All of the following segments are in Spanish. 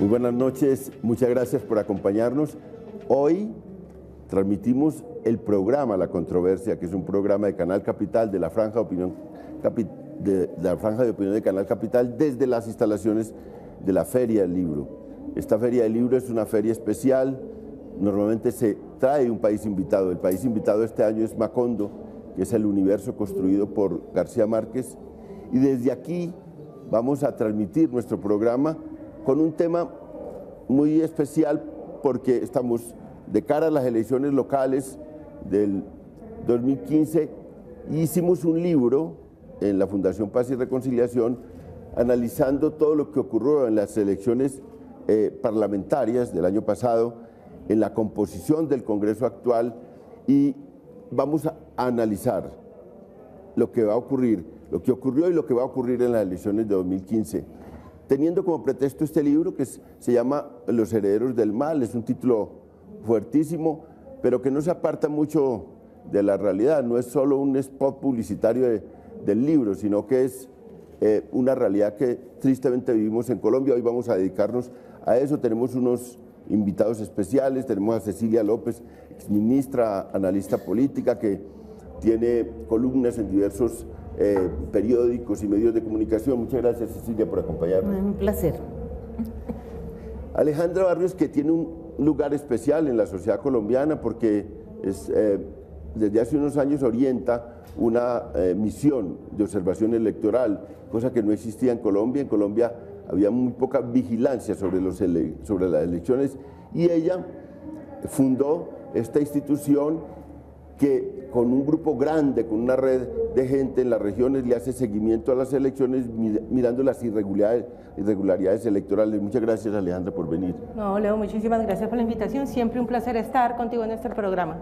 Muy buenas noches, muchas gracias por acompañarnos. Hoy transmitimos el programa La Controversia, que es un programa de Canal Capital, de la Franja de Opinión, de Canal Capital, desde las instalaciones de la Feria del Libro. Esta Feria del Libro es una feria especial, normalmente se trae un país invitado. El país invitado este año es Macondo, que es el universo construido por García Márquez, y desde aquí vamos a transmitir nuestro programa con un tema muy especial porque estamos de cara a las elecciones locales del 2015 y hicimos un libro en la Fundación Paz y Reconciliación analizando todo lo que ocurrió en las elecciones parlamentarias del año pasado, en la composición del Congreso actual, y vamos a analizar lo que va a ocurrir, lo que ocurrió y lo que va a ocurrir en las elecciones de 2015. Teniendo como pretexto este libro que se llama Los herederos del mal, es un título fuertísimo, pero que no se aparta mucho de la realidad, no es solo un spot publicitario del libro, sino que es una realidad que tristemente vivimos en Colombia. Hoy vamos a dedicarnos a eso, tenemos unos invitados especiales, tenemos a Cecilia López, exministra, analista política, que tiene columnas en diversos periódicos y medios de comunicación. Muchas gracias, Cecilia, por acompañarnos. Un placer. Alejandra Barrios, que tiene un lugar especial en la sociedad colombiana porque desde hace unos años orienta una misión de observación electoral, cosa que no existía en Colombia. En Colombia había muy poca vigilancia sobre las elecciones, y ella fundó esta institución que con un grupo grande, con una red de gente en las regiones, le hace seguimiento a las elecciones mirando las irregularidades electorales. Muchas gracias, Alejandra, por venir. No, Leo, muchísimas gracias por la invitación. Siempre un placer estar contigo en este programa.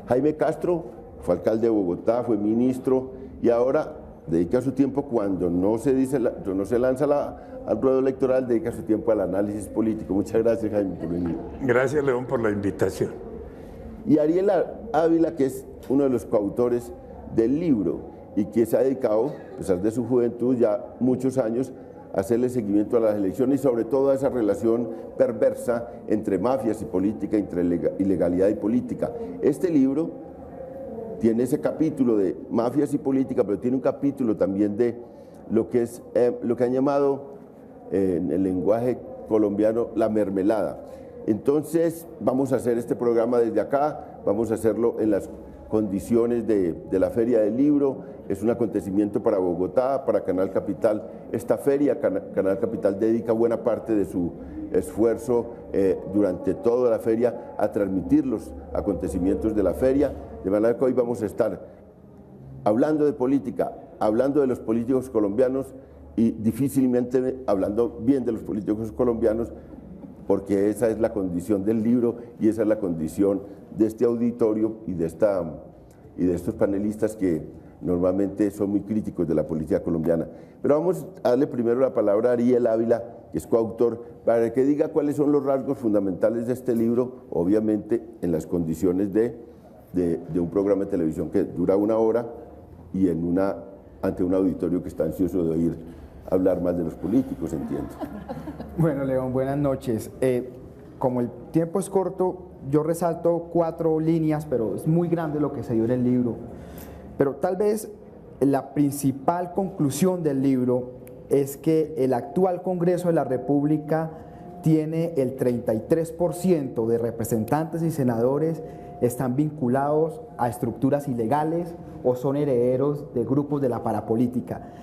Jaime Castro fue alcalde de Bogotá, fue ministro y ahora dedica su tiempo, cuando no se lanza al ruedo electoral, dedica su tiempo al análisis político. Muchas gracias, Jaime, por venir. Gracias, León, por la invitación. Y Ariel Ávila, que es uno de los coautores del libro y que se ha dedicado, a pesar de su juventud, ya muchos años, a hacerle seguimiento a las elecciones y sobre todo a esa relación perversa entre mafias y política, entre ilegalidad y política. Este libro tiene ese capítulo de mafias y política, pero tiene un capítulo también de lo que es lo que han llamado en el lenguaje colombiano la mermelada. Entonces vamos a hacer este programa desde acá, vamos a hacerlo en las condiciones de la Feria del Libro. Es un acontecimiento para Bogotá, para Canal Capital. Esta feria, Canal Capital dedica buena parte de su esfuerzo durante toda la feria a transmitir los acontecimientos de la feria, de manera que hoy vamos a estar hablando de política, hablando de los políticos colombianos y difícilmente hablando bien de los políticos colombianos, porque esa es la condición del libro y esa es la condición de este auditorio y de estos panelistas que normalmente son muy críticos de la política colombiana. Pero vamos a darle primero la palabra a Ariel Ávila, que es coautor, para que diga cuáles son los rasgos fundamentales de este libro, obviamente en las condiciones de un programa de televisión que dura 1 hora y ante un auditorio que está ansioso de oír hablar más de los políticos, entiendo. Bueno, León, buenas noches. Como el tiempo es corto, yo resalto 4 líneas, pero es muy grande lo que se dio en el libro. Pero tal vez la principal conclusión del libro es que el actual Congreso de la República tiene el 33% de representantes y senadores están vinculados a estructuras ilegales o son herederos de grupos de la parapolítica.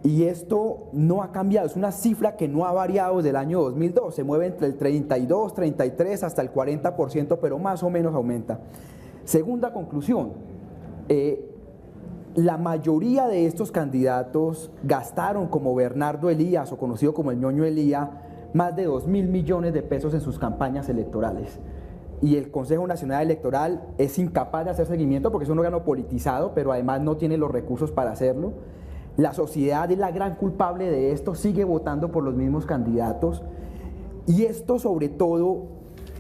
Y esto no ha cambiado, es una cifra que no ha variado desde el año 2002, se mueve entre el 32, 33 hasta el 40%, pero más o menos aumenta. Segunda conclusión, la mayoría de estos candidatos gastaron, como Bernardo Elías o conocido como el Ñoño Elía, más de 2.000 millones de pesos en sus campañas electorales. Y el Consejo Nacional Electoral es incapaz de hacer seguimiento porque es un órgano politizado, pero además no tiene los recursos para hacerlo. La sociedad es la gran culpable de esto, sigue votando por los mismos candidatos. Y esto, sobre todo,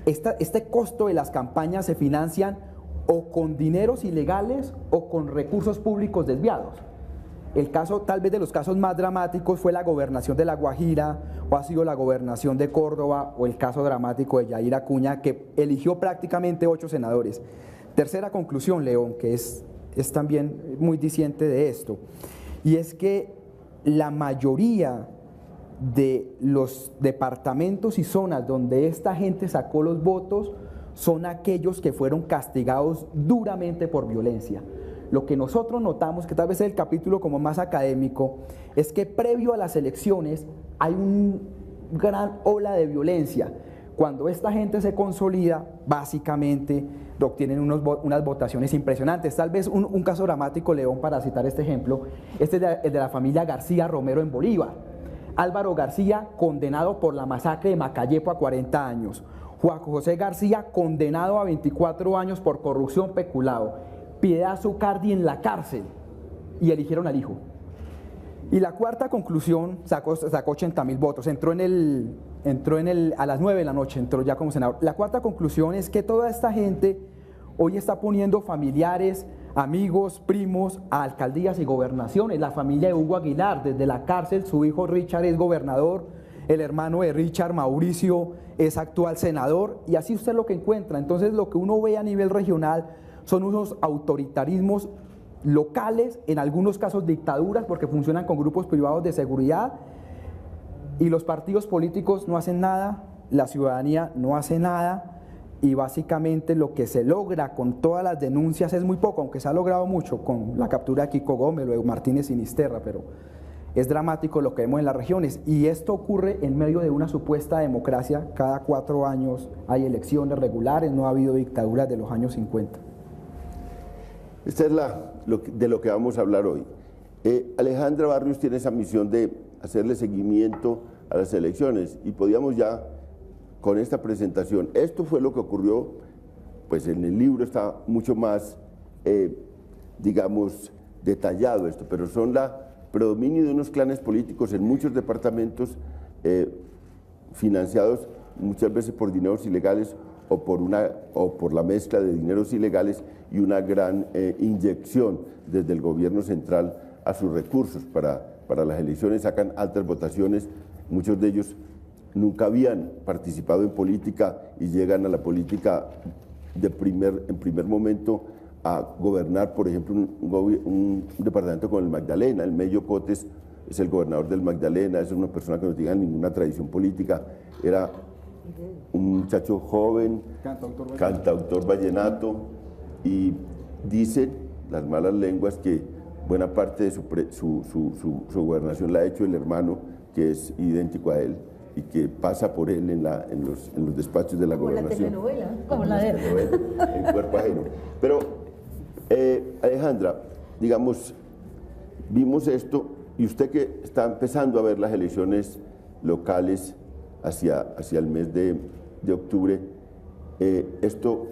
este costo de las campañas se financian o con dineros ilegales o con recursos públicos desviados. El caso, tal vez de los casos más dramáticos, fue la gobernación de La Guajira, o ha sido la gobernación de Córdoba, o el caso dramático de Yair Acuña, que eligió prácticamente 8 senadores. Tercera conclusión, León, que es también muy diciente de esto, y es que la mayoría de los departamentos y zonas donde esta gente sacó los votos son aquellos que fueron castigados duramente por violencia. Lo que nosotros notamos, que tal vez es el capítulo como más académico, es que previo a las elecciones hay una gran ola de violencia. Cuando esta gente se consolida, básicamente obtienen unas votaciones impresionantes. Tal vez un caso dramático, León, para citar este ejemplo, este es el de la familia García Romero en Bolívar. Álvaro García, condenado por la masacre de Macayepo a 40 años. Juan José García, condenado a 24 años por corrupción peculado. Piedad Zucardi en la cárcel, y eligieron al hijo. Y la cuarta conclusión, sacó 80.000 votos, entró a las 9 de la noche, entró ya como senador. La cuarta conclusión es que toda esta gente hoy está poniendo familiares, amigos, primos a alcaldías y gobernaciones. La familia de Hugo Aguilar, desde la cárcel, su hijo Richard es gobernador, el hermano de Richard, Mauricio, es actual senador, y así usted lo que encuentra. Entonces lo que uno ve a nivel regional son unos autoritarismos locales, en algunos casos dictaduras, porque funcionan con grupos privados de seguridad, y los partidos políticos no hacen nada, la ciudadanía no hace nada, y básicamente lo que se logra con todas las denuncias es muy poco, aunque se ha logrado mucho con la captura de Kiko Gómez, lo de Martínez Sinisterra, pero es dramático lo que vemos en las regiones, y esto ocurre en medio de una supuesta democracia. Cada 4 años hay elecciones regulares, no ha habido dictaduras de los años 50. Esta es de lo que vamos a hablar hoy. Alejandra Barrios tiene esa misión de hacerle seguimiento a las elecciones, y podíamos ya con esta presentación, esto fue lo que ocurrió, pues en el libro está mucho más, digamos, detallado esto, pero son la predominio de unos clanes políticos en muchos departamentos, financiados muchas veces por dineros ilegales o por la mezcla de dineros ilegales y una gran inyección desde el gobierno central a sus recursos para las elecciones. Sacan altas votaciones, muchos de ellos nunca habían participado en política y llegan a la política en primer momento a gobernar, por ejemplo, un departamento como el Magdalena. El Mello Cotes es el gobernador del Magdalena, es una persona que no tenía ninguna tradición política, era un muchacho joven, cantautor vallenato, y dicen las malas lenguas que buena parte de su gobernación la ha hecho el hermano, que es idéntico a él y que pasa por él en los despachos de la gobernación. Como la telenovela, como la de él. En Cuerpo Ajeno. Pero, Alejandra, digamos, vimos esto, y usted que está empezando a ver las elecciones locales hacia el mes de octubre, ¿esto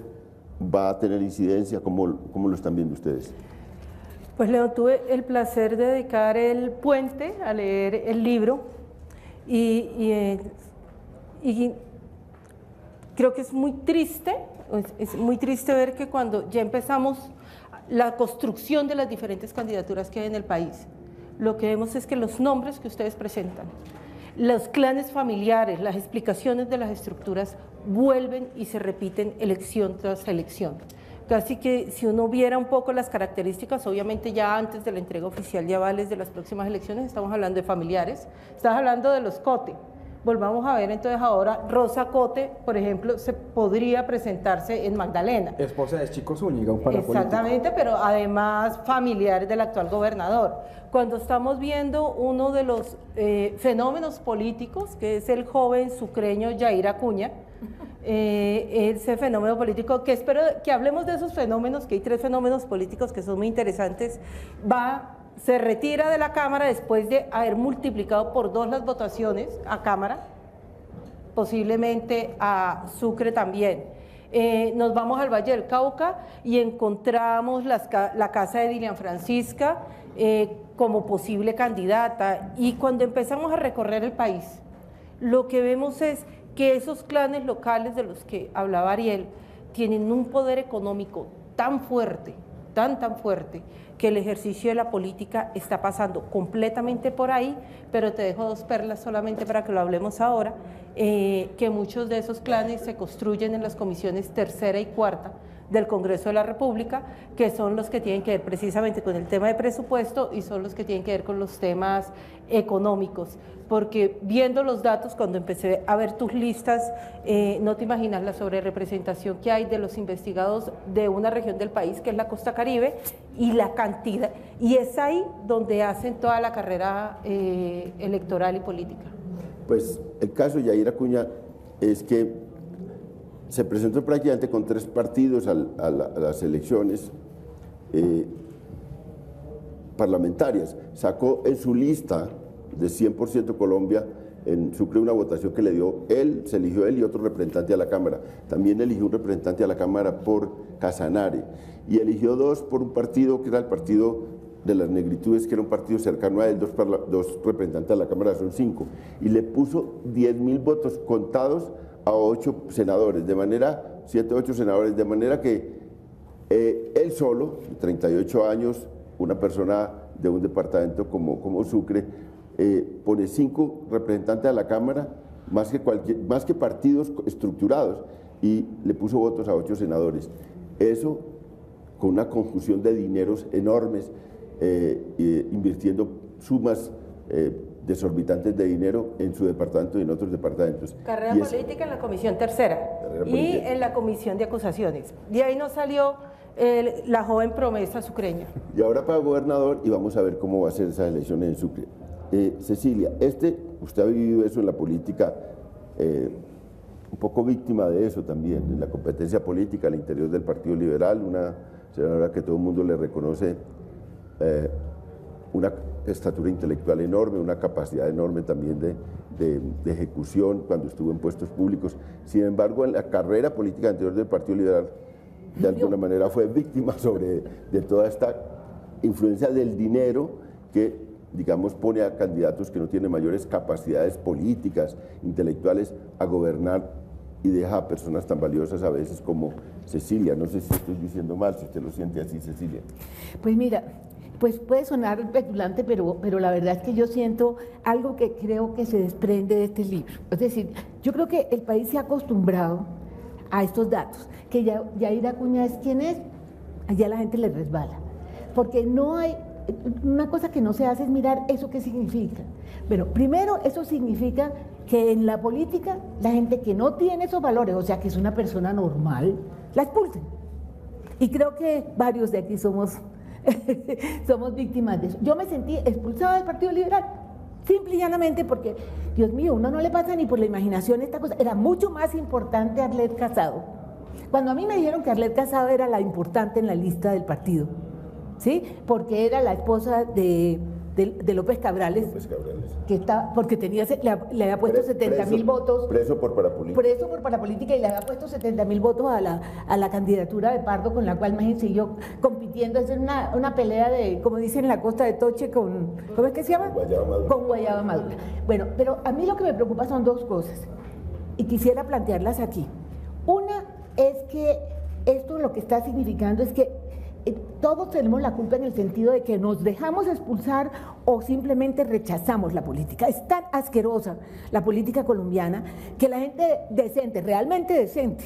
va a tener incidencia? ¿Cómo lo están viendo ustedes? Pues León, tuve el placer de dedicar el puente a leer el libro, y creo que es muy triste ver que cuando ya empezamos la construcción de las diferentes candidaturas que hay en el país, lo que vemos es que los nombres que ustedes presentan, los clanes familiares, las explicaciones de las estructuras vuelven y se repiten elección tras elección. Casi que si uno viera un poco las características, obviamente ya antes de la entrega oficial de avales de las próximas elecciones, estamos hablando de familiares, estamos hablando de los Cote. Volvamos a ver entonces ahora, Rosa Cote, por ejemplo, se podría presentarse en Magdalena. Esposa de Chico Zúñiga, un parapolítico. Exactamente, pero además familiares del actual gobernador. Cuando estamos viendo uno de los fenómenos políticos, que es el joven sucreño Yair Acuña, ese fenómeno político, que espero que hablemos de esos fenómenos, que hay 3 fenómenos políticos que son muy interesantes, se retira de la Cámara después de haber multiplicado por 2 las votaciones a Cámara, posiblemente a Sucre también. Nos vamos al Valle del Cauca y encontramos la casa de Dilian Francisca como posible candidata, y cuando empezamos a recorrer el país, lo que vemos es que esos clanes locales de los que hablaba Ariel tienen un poder económico tan fuerte, tan fuerte, que el ejercicio de la política está pasando completamente por ahí, pero te dejo dos perlas solamente para que lo hablemos ahora, que muchos de esos planes se construyen en las comisiones tercera y cuarta del Congreso de la República, que son los que tienen que ver precisamente con el tema de presupuesto y son los que tienen que ver con los temas económicos, porque viendo los datos, cuando empecé a ver tus listas, no te imaginas la sobrerepresentación que hay de los investigados de una región del país, que es la Costa Caribe, y la cantidad, y es ahí donde hacen toda la carrera electoral y política. Pues el caso de Yair Acuña es que se presentó prácticamente con 3 partidos a las elecciones parlamentarias. Sacó en su lista de 100% Colombia, en Sucre, una votación que le dio él, se eligió él y otro representante a la Cámara. También eligió un representante a la Cámara por Casanare y eligió 2 por un partido que era el Partido de las Negritudes, que era un partido cercano a él, 2 representantes a la Cámara, son 5, y le puso 10.000 votos contados a 8 senadores, de manera, 7 o 8 senadores, de manera que él solo, 38 años, una persona de un departamento como Sucre, pone 5 representantes a la Cámara, más que partidos estructurados, y le puso votos a 8 senadores. Eso con una conjunción de dineros enormes, invirtiendo sumas desorbitantes de dinero en su departamento y en otros departamentos. Carrera política en la comisión tercera y en la comisión de acusaciones. De ahí nos salió la joven promesa sucreña. Y ahora para gobernador, y vamos a ver cómo va a ser esas elecciones en Sucre. Cecilia, usted ha vivido eso en la política, un poco víctima de eso también, en la competencia política al interior del Partido Liberal, una senadora que todo el mundo le reconoce una estatura intelectual enorme, una capacidad enorme también de ejecución cuando estuvo en puestos públicos. Sin embargo, en la carrera política anterior del Partido Liberal, de alguna manera fue víctima de toda esta influencia del dinero que, digamos, pone a candidatos que no tienen mayores capacidades políticas, intelectuales, a gobernar, y deja a personas tan valiosas a veces como Cecilia. No sé si estoy diciendo mal, si usted lo siente así, Cecilia. Pues mira, pues puede sonar petulante, pero la verdad es que yo siento algo que creo que se desprende de este libro. Es decir, yo creo que el país se ha acostumbrado a estos datos, que Yair Acuña es quien es, allá la gente le resbala, porque no hay, una cosa que no se hace es mirar eso qué significa. Bueno, primero eso significa que en la política la gente que no tiene esos valores, o sea que es una persona normal, la expulsen. Y creo que varios de aquí somos víctimas de eso. Yo me sentí expulsada del Partido Liberal, simple y llanamente porque, Dios mío, uno no le pasa ni por la imaginación esta cosa. Era mucho más importante Arlet Casado. Cuando a mí me dijeron que Arlet Casado era la importante en la lista del partido, ¿sí? Porque era la esposa de López Cabrales, que está, porque le había puesto 70.000 votos. Preso por parapolítica. Preso por parapolítica, y le había puesto 70.000 votos a la candidatura de Pardo, con la cual me siguió compitiendo. Es una pelea de, como dicen en la costa de Toche, ¿cómo es que se llama? Guayaba Madura. Con Guayaba Madura. Bueno, pero a mí lo que me preocupa son 2 cosas, y quisiera plantearlas aquí. Una es que esto lo que está significando es que todos tenemos la culpa en el sentido de que nos dejamos expulsar o simplemente rechazamos la política. Es tan asquerosa la política colombiana que la gente decente, realmente decente,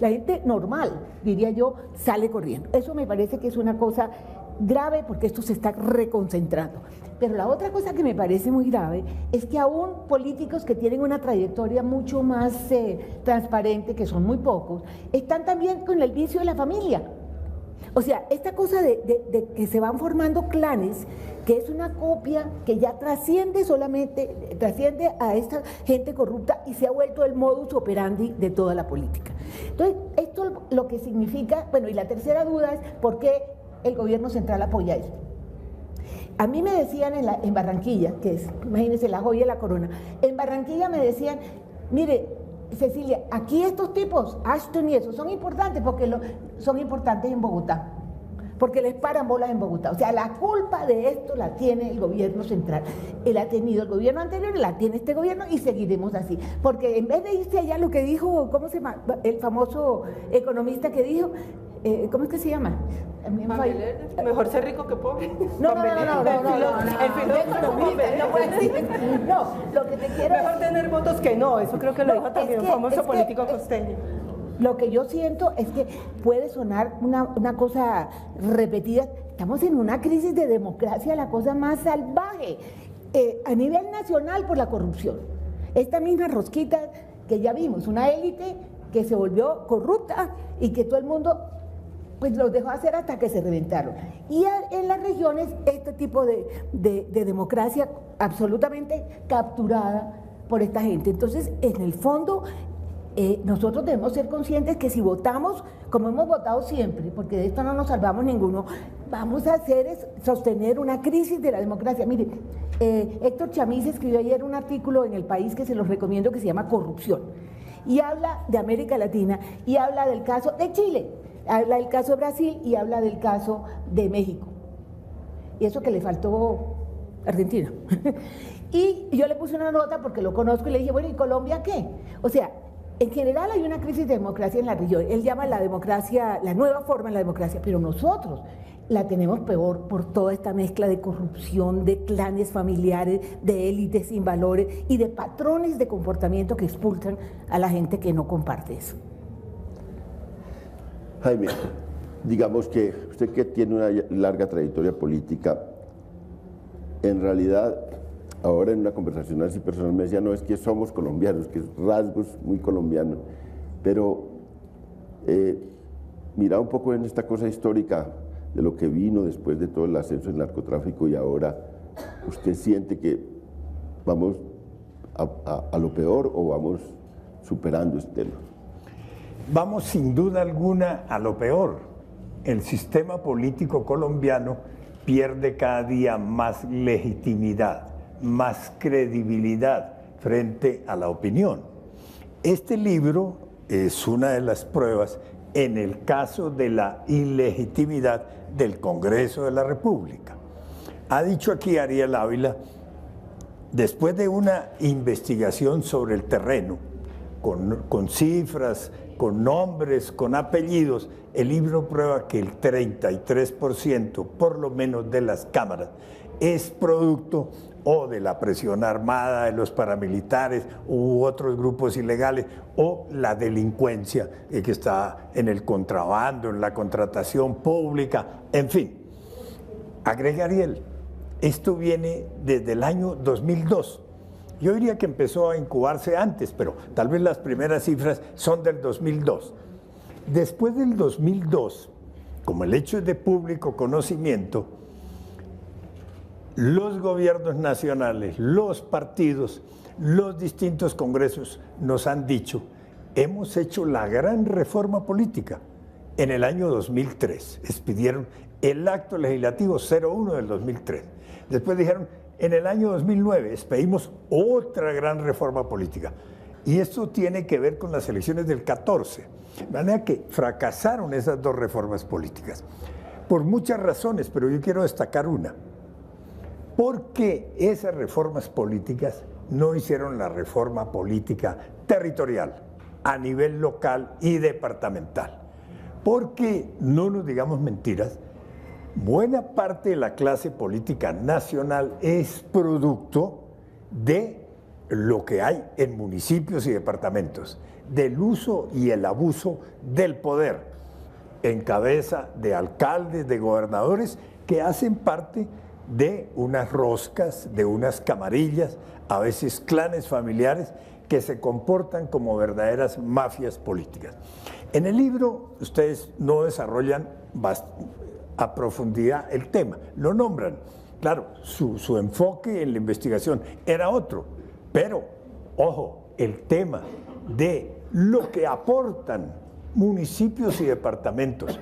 la gente normal, diría yo, sale corriendo. Eso me parece que es una cosa grave, porque esto se está reconcentrando. Pero la otra cosa que me parece muy grave es que aún políticos que tienen una trayectoria mucho más transparente, que son muy pocos, están también con el vicio de la familia. O sea, esta cosa de que se van formando clanes, que es una copia que ya trasciende a esta gente corrupta y se ha vuelto el modus operandi de toda la política. Entonces, esto lo que significa, bueno, y la tercera duda es por qué el gobierno central apoya esto. A mí me decían en Barranquilla, que es, imagínense, la joya de la corona, en Barranquilla me decían, mire, Cecilia, aquí estos tipos, Ashton y eso, son importantes porque son importantes en Bogotá, porque les paran bolas en Bogotá. O sea, la culpa de esto la tiene el gobierno central. Él ha tenido el gobierno anterior, la tiene este gobierno, y seguiremos así. Porque en vez de irse allá, lo que dijo, ¿cómo se llama? El famoso economista que dijo, ¿cómo es que se llama? Mejor ser rico que pobre. No, lo que te quiero Mejor tener votos que no, eso creo que lo dijo también un famoso político costeño. Lo que yo siento es que puede sonar una cosa repetida. Estamos en una crisis de democracia, la cosa más salvaje, a nivel nacional por la corrupción. Esta misma rosquita que ya vimos, una élite que se volvió corrupta y que todo el mundo pues los dejó hacer hasta que se reventaron. Y en las regiones este tipo de democracia absolutamente capturada por esta gente. Entonces, en el fondo, nosotros debemos ser conscientes que si votamos, como hemos votado siempre, porque de esto no nos salvamos ninguno, vamos a sostener una crisis de la democracia. Mire, Héctor Chamiz escribió ayer un artículo en El País que se los recomiendo, que se llama Corrupción, y habla de América Latina, y habla del caso de Chile, habla del caso de Brasil y habla del caso de México. Y eso que le faltó Argentina. Y yo le puse una nota porque lo conozco y le dije, bueno, ¿y Colombia qué? O sea, en general hay una crisis de democracia en la región. Él llama la democracia, la nueva forma de la democracia, pero nosotros la tenemos peor por toda esta mezcla de corrupción, de clanes familiares, de élites sin valores y de patrones de comportamiento que expulsan a la gente que no comparte eso. Jaime, digamos que usted, que tiene una larga trayectoria política, en realidad, ahora en una conversación así personal me decía, no, es que somos colombianos, que es rasgos muy colombianos, pero mira un poco en esta cosa histórica de lo que vino después de todo el ascenso del narcotráfico, y ahora usted siente que vamos a lo peor o vamos superando este tema. Vamos sin duda alguna a lo peor. El sistema político colombiano pierde cada día más legitimidad, más credibilidad frente a la opinión. Este libro es una de las pruebas en el caso de la ilegitimidad del Congreso de la República. Ha dicho aquí Ariel Ávila, después de una investigación sobre el terreno, con cifras, con nombres, con apellidos, el libro prueba que el 33% por lo menos de las cámaras es producto o de la presión armada de los paramilitares u otros grupos ilegales, o la delincuencia que está en el contrabando, en la contratación pública, en fin. Agrega Ariel, esto viene desde el año 2002. Yo diría que empezó a incubarse antes, pero tal vez las primeras cifras son del 2002. Después del 2002, como el hecho es de público conocimiento, los gobiernos nacionales, los partidos, los distintos congresos nos han dicho, hemos hecho la gran reforma política en el año 2003. Expidieron el acto legislativo 01 del 2003. Después dijeron, en el año 2009 expedimos otra gran reforma política. Y esto tiene que ver con las elecciones del 14. De manera que fracasaron esas dos reformas políticas. Por muchas razones, pero yo quiero destacar una. Porque esas reformas políticas no hicieron la reforma política territorial, a nivel local y departamental. Porque, no nos digamos mentiras, buena parte de la clase política nacional es producto de lo que hay en municipios y departamentos, del uso y el abuso del poder, en cabeza de alcaldes, de gobernadores, que hacen parte de unas roscas, de unas camarillas, a veces clanes familiares, que se comportan como verdaderas mafias políticas. En el libro ustedes no desarrollan a profundidad el tema, lo nombran. Claro, su enfoque en la investigación era otro, pero, ojo, el tema de lo que aportan municipios y departamentos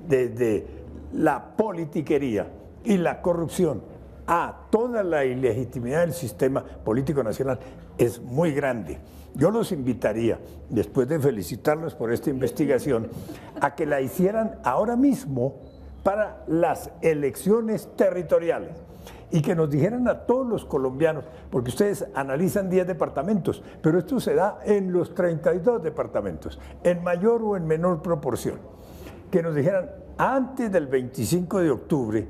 desde la politiquería y la corrupción a toda la ilegitimidad del sistema político nacional es muy grande. Yo los invitaría, después de felicitarlos por esta investigación, a que la hicieran ahora mismo para las elecciones territoriales y que nos dijeran a todos los colombianos, porque ustedes analizan 10 departamentos, pero esto se da en los 32 departamentos, en mayor o en menor proporción. que nos dijeran antes del 25 de octubre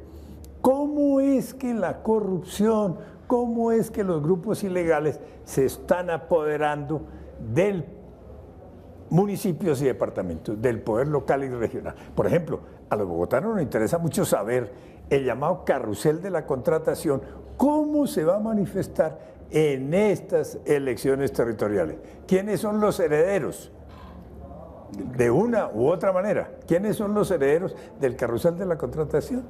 cómo es que la corrupción, cómo es que los grupos ilegales se están apoderando del municipios y departamentos, del poder local y regional. Por ejemplo, a los bogotanos nos interesa mucho saber el llamado carrusel de la contratación, cómo se va a manifestar en estas elecciones territoriales. ¿Quiénes son los herederos? De una u otra manera, ¿quiénes son los herederos del carrusel de la contratación?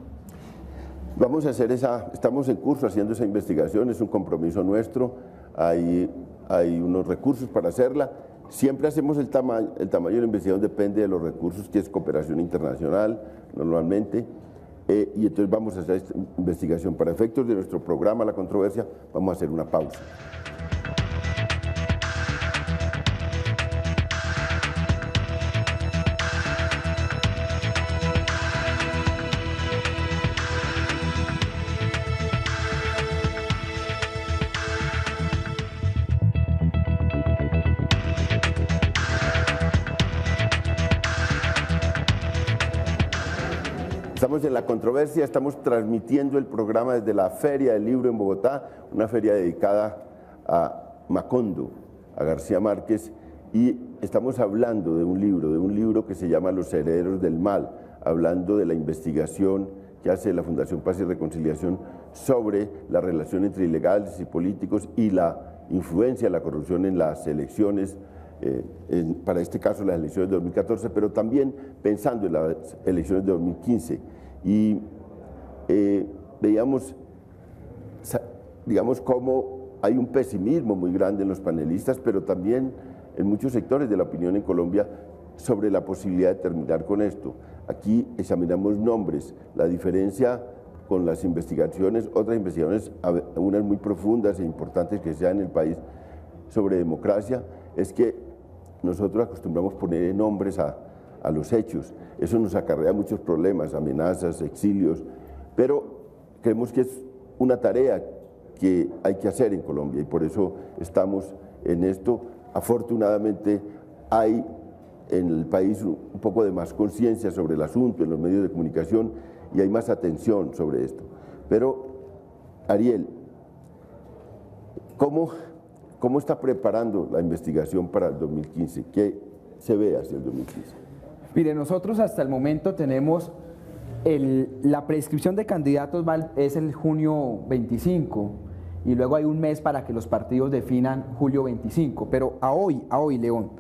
Vamos a hacer estamos en curso haciendo esa investigación, es un compromiso nuestro, hay unos recursos para hacerla. Siempre hacemos el tamaño de la investigación depende de los recursos, que es cooperación internacional normalmente, y entonces vamos a hacer esta investigación. Para efectos de nuestro programa La Controversia, vamos a hacer una pausa. Estamos en La Controversia, estamos transmitiendo el programa desde la Feria del Libro en Bogotá, una feria dedicada a Macondo, a García Márquez, y estamos hablando de un libro que se llama Los Herederos del Mal, hablando de la investigación que hace la Fundación Paz y Reconciliación sobre la relación entre ilegales y políticos y la influencia de la corrupción en las elecciones, para este caso las elecciones de 2014, pero también pensando en las elecciones de 2015. Y veíamos, digamos, cómo hay un pesimismo muy grande en los panelistas, pero también en muchos sectores de la opinión en Colombia sobre la posibilidad de terminar con esto. Aquí examinamos nombres, la diferencia con las investigaciones, otras investigaciones, unas muy profundas e importantes que se dan en el país sobre democracia, es que nosotros acostumbramos poner nombres a los hechos. Eso nos acarrea muchos problemas, amenazas, exilios, pero creemos que es una tarea que hay que hacer en Colombia y por eso estamos en esto. Afortunadamente hay en el país un poco de más conciencia sobre el asunto en los medios de comunicación y hay más atención sobre esto. Pero, Ariel, ¿cómo está preparando la investigación para el 2015? ¿Qué se ve hacia el 2015? Mire, nosotros hasta el momento tenemos la prescripción de candidatos es el junio 25 y luego hay un mes para que los partidos definan julio 25, pero a hoy, León,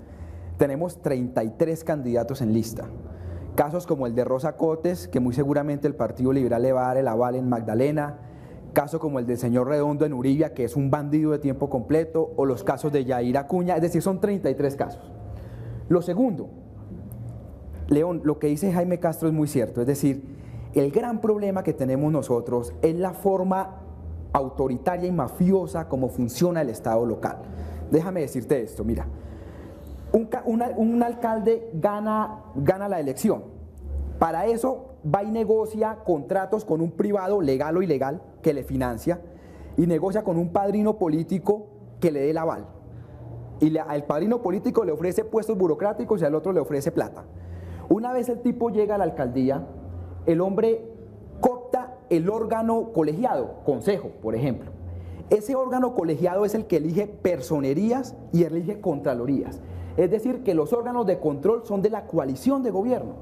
tenemos 33 candidatos en lista. Casos como el de Rosa Cotes, que muy seguramente el Partido Liberal le va a dar el aval en Magdalena, caso como el del señor Redondo en Uribia, que es un bandido de tiempo completo, o los casos de Yair Acuña, es decir, son 33 casos. Lo segundo, León, lo que dice Jaime Castro es muy cierto, es decir, el gran problema que tenemos nosotros es la forma autoritaria y mafiosa como funciona el Estado local. Déjame decirte esto, mira, un alcalde gana la elección, para eso va y negocia contratos con un privado, legal o ilegal, que le financia, y negocia con un padrino político que le dé el aval. Y al padrino político le ofrece puestos burocráticos y al otro le ofrece plata. Una vez el tipo llega a la alcaldía, el hombre coopta el órgano colegiado, consejo, por ejemplo. Ese órgano colegiado es el que elige personerías y elige contralorías. Es decir, que los órganos de control son de la coalición de gobierno.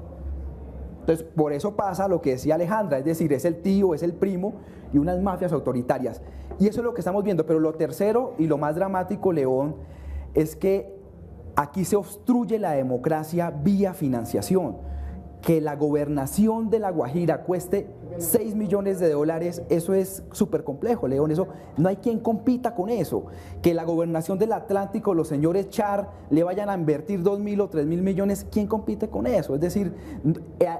Entonces, por eso pasa lo que decía Alejandra, es decir, es el tío, es el primo y unas mafias autoritarias. Y eso es lo que estamos viendo. Pero lo tercero y lo más dramático, León, es que aquí se obstruye la democracia vía financiación. Que la gobernación de La Guajira cueste 6 millones de dólares, eso es súper complejo, León, eso no hay quien compita con eso. Que la gobernación del Atlántico, los señores Char, le vayan a invertir 2.000 o 3.000 millones, ¿quién compite con eso? Es decir,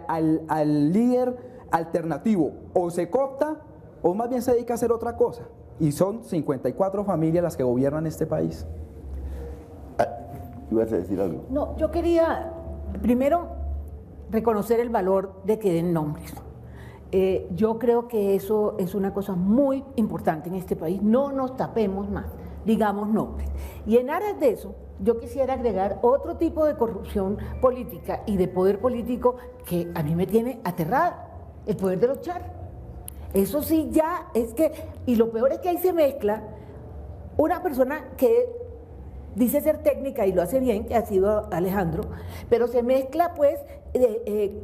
al líder alternativo o se coopta o más bien se dedica a hacer otra cosa. Y son 54 familias las que gobiernan este país. ¿Ibas a decir algo? No, yo quería primero reconocer el valor de que den nombres. Yo creo que eso es una cosa muy importante en este país. No nos tapemos más. digamos nombres. Y en aras de eso, yo quisiera agregar otro tipo de corrupción política y de poder político que a mí me tiene aterrada, el poder de los char. Eso sí ya es que, y lo peor es que ahí se mezcla una persona que dice ser técnica y lo hace bien, que ha sido Alejandro, pero se mezcla pues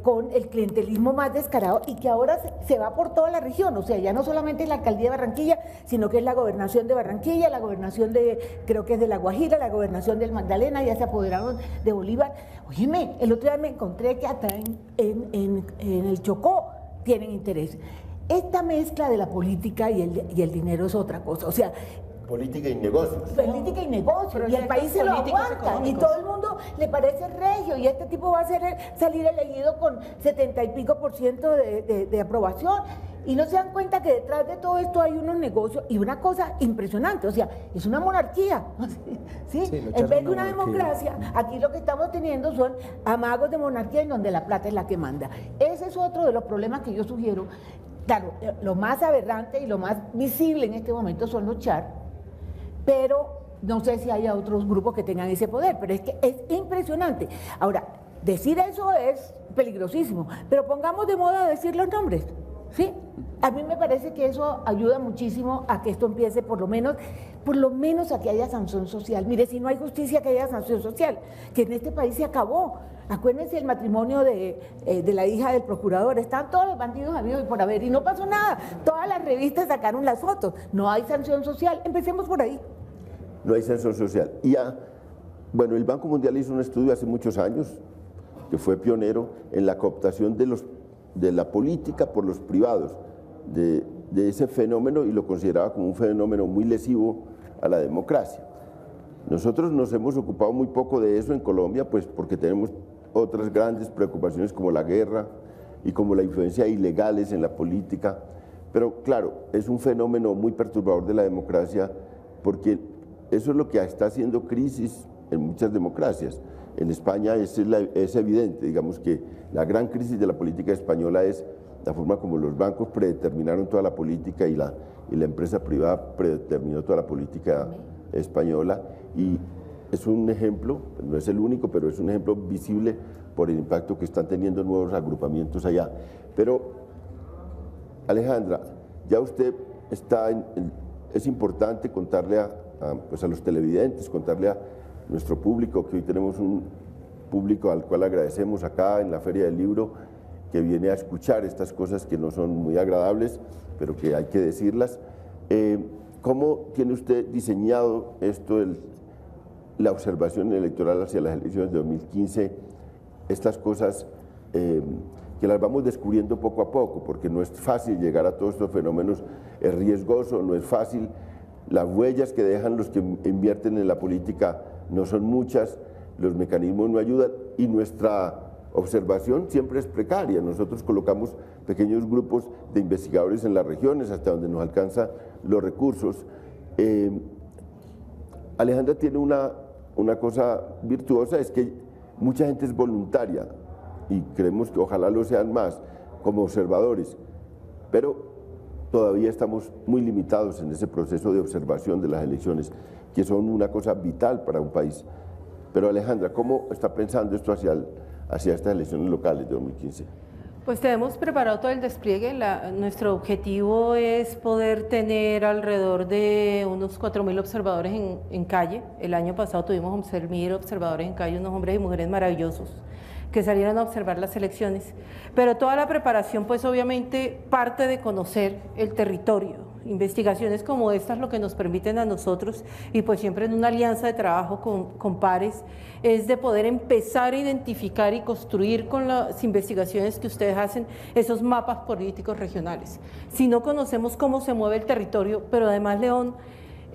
con el clientelismo más descarado y que ahora se va por toda la región, o sea, ya no solamente es la alcaldía de Barranquilla, sino que es la gobernación de Barranquilla, la gobernación de, creo que es de La Guajira, la gobernación del Magdalena, ya se apoderaron de Bolívar. Óyeme, el otro día me encontré que hasta en el Chocó tienen interés. Esta mezcla de la política y el dinero es otra cosa, o sea, política y negocios. Política y negocios, y el país se lo aguanta, y todo el mundo le parece regio, y este tipo va a salir elegido con 70 y pico % de aprobación, y no se dan cuenta que detrás de todo esto hay unos negocios, y una cosa impresionante, o sea, es una monarquía, ¿sí? En vez de una democracia, aquí lo que estamos teniendo son amagos de monarquía en donde la plata es la que manda. Ese es otro de los problemas que yo sugiero. Claro, lo más aberrante y lo más visible en este momento son los char, pero no sé si haya otros grupos que tengan ese poder, pero es que es impresionante. Ahora, decir eso es peligrosísimo, pero pongamos de moda decir los nombres, ¿sí? A mí me parece que eso ayuda muchísimo a que esto empiece por lo menos a que haya sanción social. Mire, si no hay justicia, que haya sanción social, que en este país se acabó. Acuérdense el matrimonio de la hija del procurador, están todos los bandidos habidos y por haber, y no pasó nada, todas las revistas sacaron las fotos, no hay sanción social, empecemos por ahí. No hay sanción social. Y bueno, el Banco Mundial hizo un estudio hace muchos años, que fue pionero en la cooptación de la política por los privados, de ese fenómeno, y lo consideraba como un fenómeno muy lesivo a la democracia. Nosotros nos hemos ocupado muy poco de eso en Colombia, pues porque tenemos otras grandes preocupaciones como la guerra y como la influencia ilegales en la política, pero claro, es un fenómeno muy perturbador de la democracia, porque eso es lo que está haciendo crisis en muchas democracias. En España es evidente, digamos que la gran crisis de la política española es la forma como los bancos predeterminaron toda la política y la empresa privada predeterminó toda la política española, y es un ejemplo, no es el único, pero es un ejemplo visible por el impacto que están teniendo nuevos agrupamientos allá. Pero, Alejandra, ya usted está es importante contarle pues a los televidentes, contarle a nuestro público, que hoy tenemos un público al cual agradecemos acá en la Feria del Libro, que viene a escuchar estas cosas que no son muy agradables, pero que hay que decirlas. ¿Cómo tiene usted diseñado esto, la observación electoral hacia las elecciones de 2015, estas cosas que las vamos descubriendo poco a poco, porque no es fácil llegar a todos estos fenómenos, es riesgoso, no es fácil, las huellas que dejan los que invierten en la política no son muchas, los mecanismos no ayudan, y nuestra observación siempre es precaria. Nosotros colocamos pequeños grupos de investigadores en las regiones hasta donde nos alcanzan los recursos. Alejandra tiene una cosa virtuosa, es que mucha gente es voluntaria, y creemos que ojalá lo sean más como observadores, pero todavía estamos muy limitados en ese proceso de observación de las elecciones, que son una cosa vital para un país. Pero Alejandra, ¿cómo está pensando esto hacia estas elecciones locales de 2015? Pues tenemos preparado todo el despliegue. Nuestro objetivo es poder tener alrededor de unos 4.000 observadores en calle. El año pasado tuvimos 11.000 observadores en calle, unos hombres y mujeres maravillosos que salieron a observar las elecciones. Pero toda la preparación, pues obviamente parte de conocer el territorio. Investigaciones como estas lo que nos permiten a nosotros, y pues siempre en una alianza de trabajo con pares, es de poder empezar a identificar y construir con las investigaciones que ustedes hacen esos mapas políticos regionales. Si no conocemos cómo se mueve el territorio, pero además, León,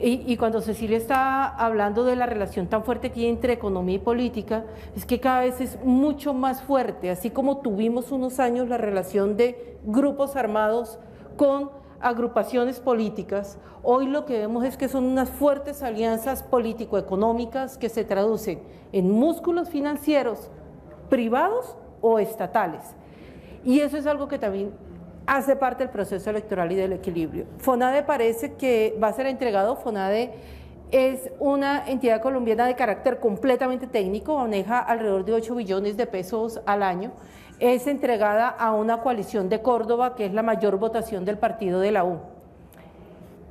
y cuando Cecilia está hablando de la relación tan fuerte que hay entre economía y política, es que cada vez es mucho más fuerte, así como tuvimos unos años la relación de grupos armados con agrupaciones políticas, hoy lo que vemos es que son unas fuertes alianzas político-económicas que se traducen en músculos financieros privados o estatales, y eso es algo que también hace parte del proceso electoral y del equilibrio. FONADE parece que va a ser entregado. FONADE es una entidad colombiana de carácter completamente técnico, maneja alrededor de 8 billones de pesos al año, es entregada a una coalición de Córdoba, que es la mayor votación del partido de la U,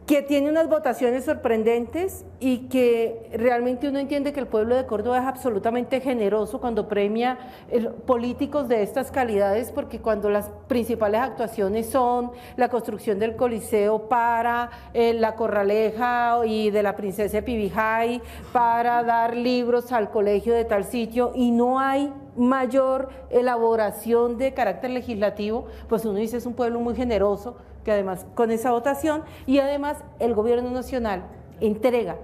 que tiene unas votaciones sorprendentes y que realmente uno entiende que el pueblo de Córdoba es absolutamente generoso cuando premia políticos de estas calidades, porque cuando las principales actuaciones son la construcción del Coliseo para la Corraleja y de la Princesa Pibijay, para dar libros al colegio de tal sitio, y no hay mayor elaboración de carácter legislativo, pues uno dice es un pueblo muy generoso, que además con esa votación, y además el gobierno nacional entrega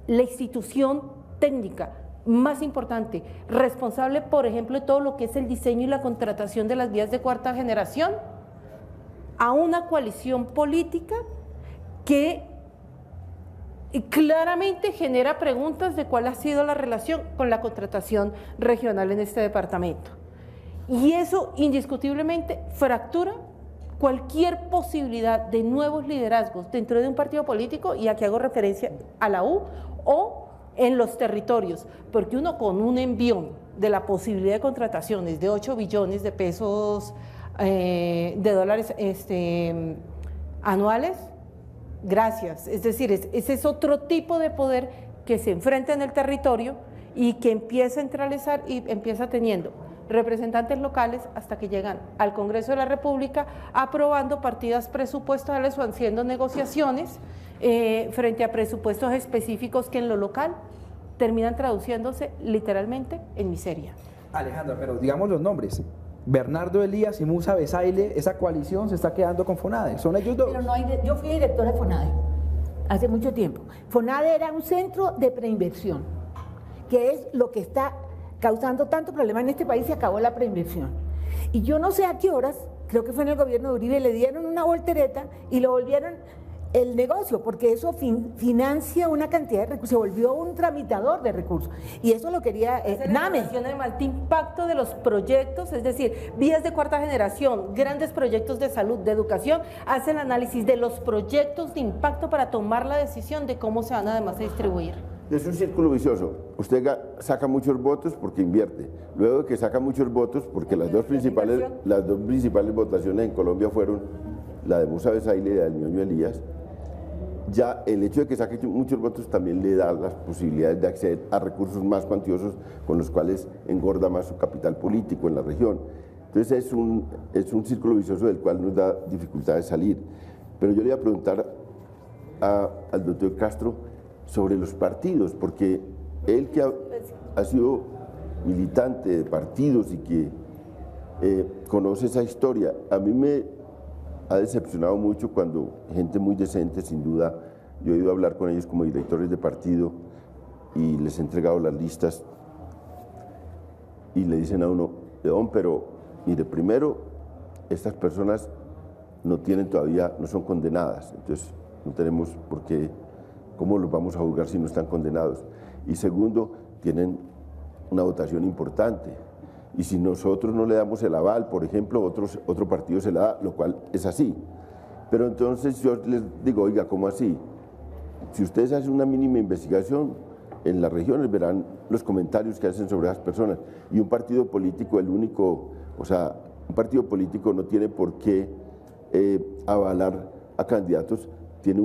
la institución técnica más importante, responsable, por ejemplo, de todo lo que es el diseño y la contratación de las vías de cuarta generación, a una coalición política que claramente genera preguntas de cuál ha sido la relación con la contratación regional en este departamento. Y eso indiscutiblemente fractura cualquier posibilidad de nuevos liderazgos dentro de un partido político, y aquí hago referencia a la U, o en los territorios, porque uno con un envión de la posibilidad de contrataciones de 8 billones de pesos, de dólares anuales, gracias, es decir, ese es otro tipo de poder que se enfrenta en el territorio y que empieza a centralizar y empieza teniendo representantes locales hasta que llegan al Congreso de la República aprobando partidas presupuestales o haciendo negociaciones frente a presupuestos específicos que en lo local terminan traduciéndose literalmente en miseria. Alejandra, pero digamos los nombres. Bernardo Elías y Musa Besaile, esa coalición se está quedando con FONADE, son ellos dos. Pero no yo fui directora de FONADE hace mucho tiempo. FONADE era un centro de preinversión, que es lo que está causando tanto problema en este país. Se acabó la preinversión. Y yo no sé a qué horas, creo que fue en el gobierno de Uribe, le dieron una voltereta y lo volvieron el negocio, porque eso financia una cantidad de recursos, se volvió un tramitador de recursos. Y eso lo quería NAME. Además de impacto de los proyectos, es decir, vías de cuarta generación, grandes proyectos de salud, de educación, hace el análisis de los proyectos de impacto para tomar la decisión de cómo se van además a distribuir. Es un círculo vicioso. Usted saca muchos votos porque invierte. Luego de que saca muchos votos, porque las dos principales votaciones en Colombia fueron la de Musa Besaile y la del Ñoño Elías, ya el hecho de que saque muchos votos también le da las posibilidades de acceder a recursos más cuantiosos con los cuales engorda más su capital político en la región. Entonces es un círculo vicioso del cual nos da dificultad de salir. Pero yo le iba a preguntar al doctor Castro sobre los partidos, porque él que ha sido militante de partidos y que conoce esa historia, a mí me ha decepcionado mucho cuando gente muy decente, sin duda, yo he ido a hablar con ellos como directores de partido y les he entregado las listas y le dicen a uno, León, pero mire, primero, estas personas no tienen todavía, no son condenadas, entonces no tenemos por qué, ¿cómo los vamos a juzgar si no están condenados? Y segundo, tienen una votación importante. Y si nosotros no le damos el aval, por ejemplo, otro partido se la da, lo cual es así. Pero entonces yo les digo, oiga, ¿cómo así? Si ustedes hacen una mínima investigación en las regiones, verán los comentarios que hacen sobre esas personas. Y un partido político, un partido político no tiene por qué avalar a candidatos, tiene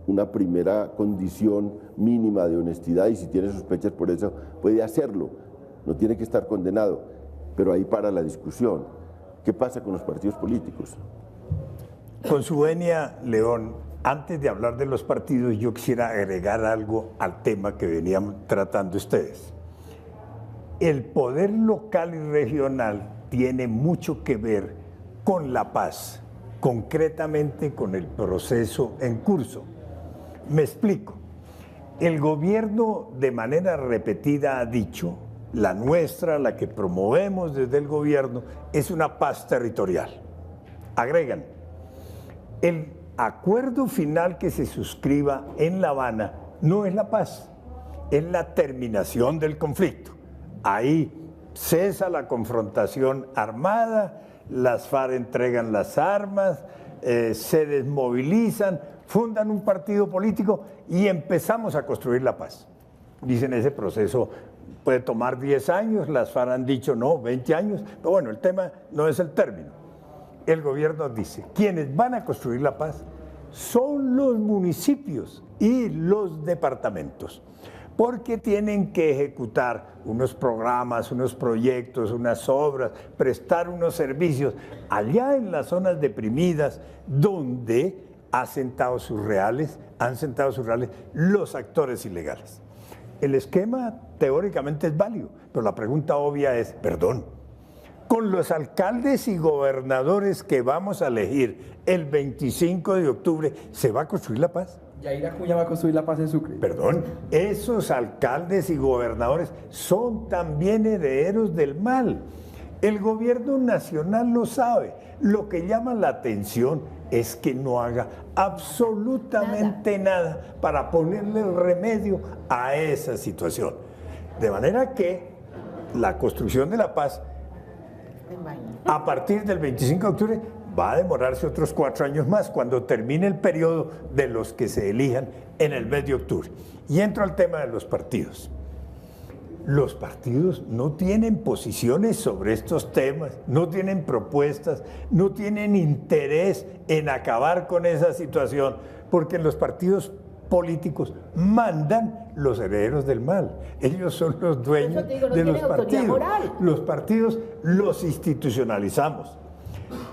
una primera condición mínima de honestidad, y si tiene sospechas por eso, puede hacerlo. No tiene que estar condenado, pero ahí para la discusión. ¿Qué pasa con los partidos políticos? Con su venia, León, antes de hablar de los partidos, yo quisiera agregar algo al tema que venían tratando ustedes. El poder local y regional tiene mucho que ver con la paz, concretamente con el proceso en curso. Me explico. El gobierno de manera repetida ha dicho, la nuestra, la que promovemos desde el gobierno, es una paz territorial. Agregan, el acuerdo final que se suscriba en La Habana no es la paz, es la terminación del conflicto. Ahí cesa la confrontación armada, las FARC entregan las armas, se desmovilizan, fundan un partido político y empezamos a construir la paz. Dicen, ese proceso puede tomar 10 años, las FARC han dicho no, 20 años, pero bueno, el tema no es el término. El gobierno dice, quienes van a construir la paz son los municipios y los departamentos, porque tienen que ejecutar unos programas, unos proyectos, unas obras, prestar unos servicios allá en las zonas deprimidas donde han sentado sus reales los actores ilegales. El esquema teóricamente es válido, pero la pregunta obvia es, perdón, con los alcaldes y gobernadores que vamos a elegir el 25 de octubre, ¿se va a construir la paz? Yair Acuña va a construir la paz en Sucre. Perdón, esos alcaldes y gobernadores son también herederos del mal. El gobierno nacional lo sabe. Lo que llama la atención es que no haga absolutamente nada para ponerle remedio a esa situación. De manera que la construcción de la paz, a partir del 25 de octubre, va a demorarse otros 4 años más, cuando termine el periodo de los que se elijan en el mes de octubre. Y entro al tema de los partidos. Los partidos no tienen posiciones sobre estos temas, no tienen propuestas, no tienen interés en acabar con esa situación, porque los partidos políticos mandan los herederos del mal. Ellos son los dueños de los partidos. Los partidos los institucionalizamos,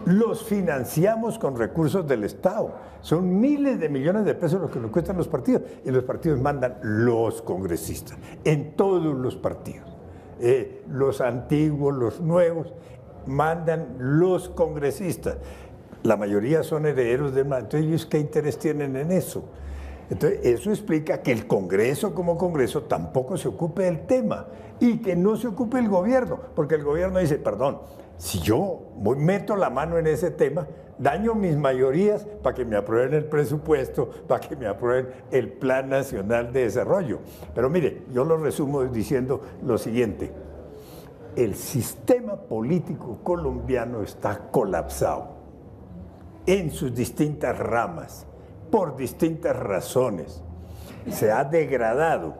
los financiamos con recursos del Estado. Son miles de millones de pesos lo que nos cuestan los partidos, y los partidos mandan los congresistas en todos los partidos. Los antiguos, los nuevos, mandan los congresistas. La mayoría son herederos del mal. Entonces, ¿ellos qué interés tienen en eso? Entonces, eso explica que el Congreso como Congreso tampoco se ocupe del tema y que no se ocupe el gobierno, porque el gobierno dice, perdón, si yo meto la mano en ese tema, daño mis mayorías para que me aprueben el presupuesto, para que me aprueben el Plan Nacional de Desarrollo. Pero mire, yo lo resumo diciendo lo siguiente. El sistema político colombiano está colapsado en sus distintas ramas, por distintas razones. Se ha degradado.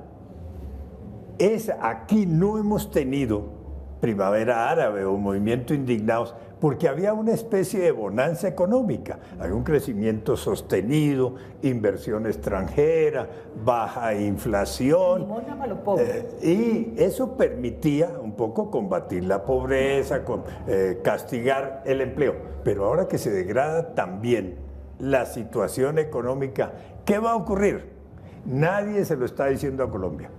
Aquí no hemos tenido primavera árabe o movimiento indignados porque había una especie de bonanza económica, había un crecimiento sostenido, inversión extranjera, baja inflación, y eso permitía un poco combatir la pobreza, castigar el empleo. Pero ahora que se degrada también la situación económica, ¿qué va a ocurrir? Nadie se lo está diciendo a Colombia.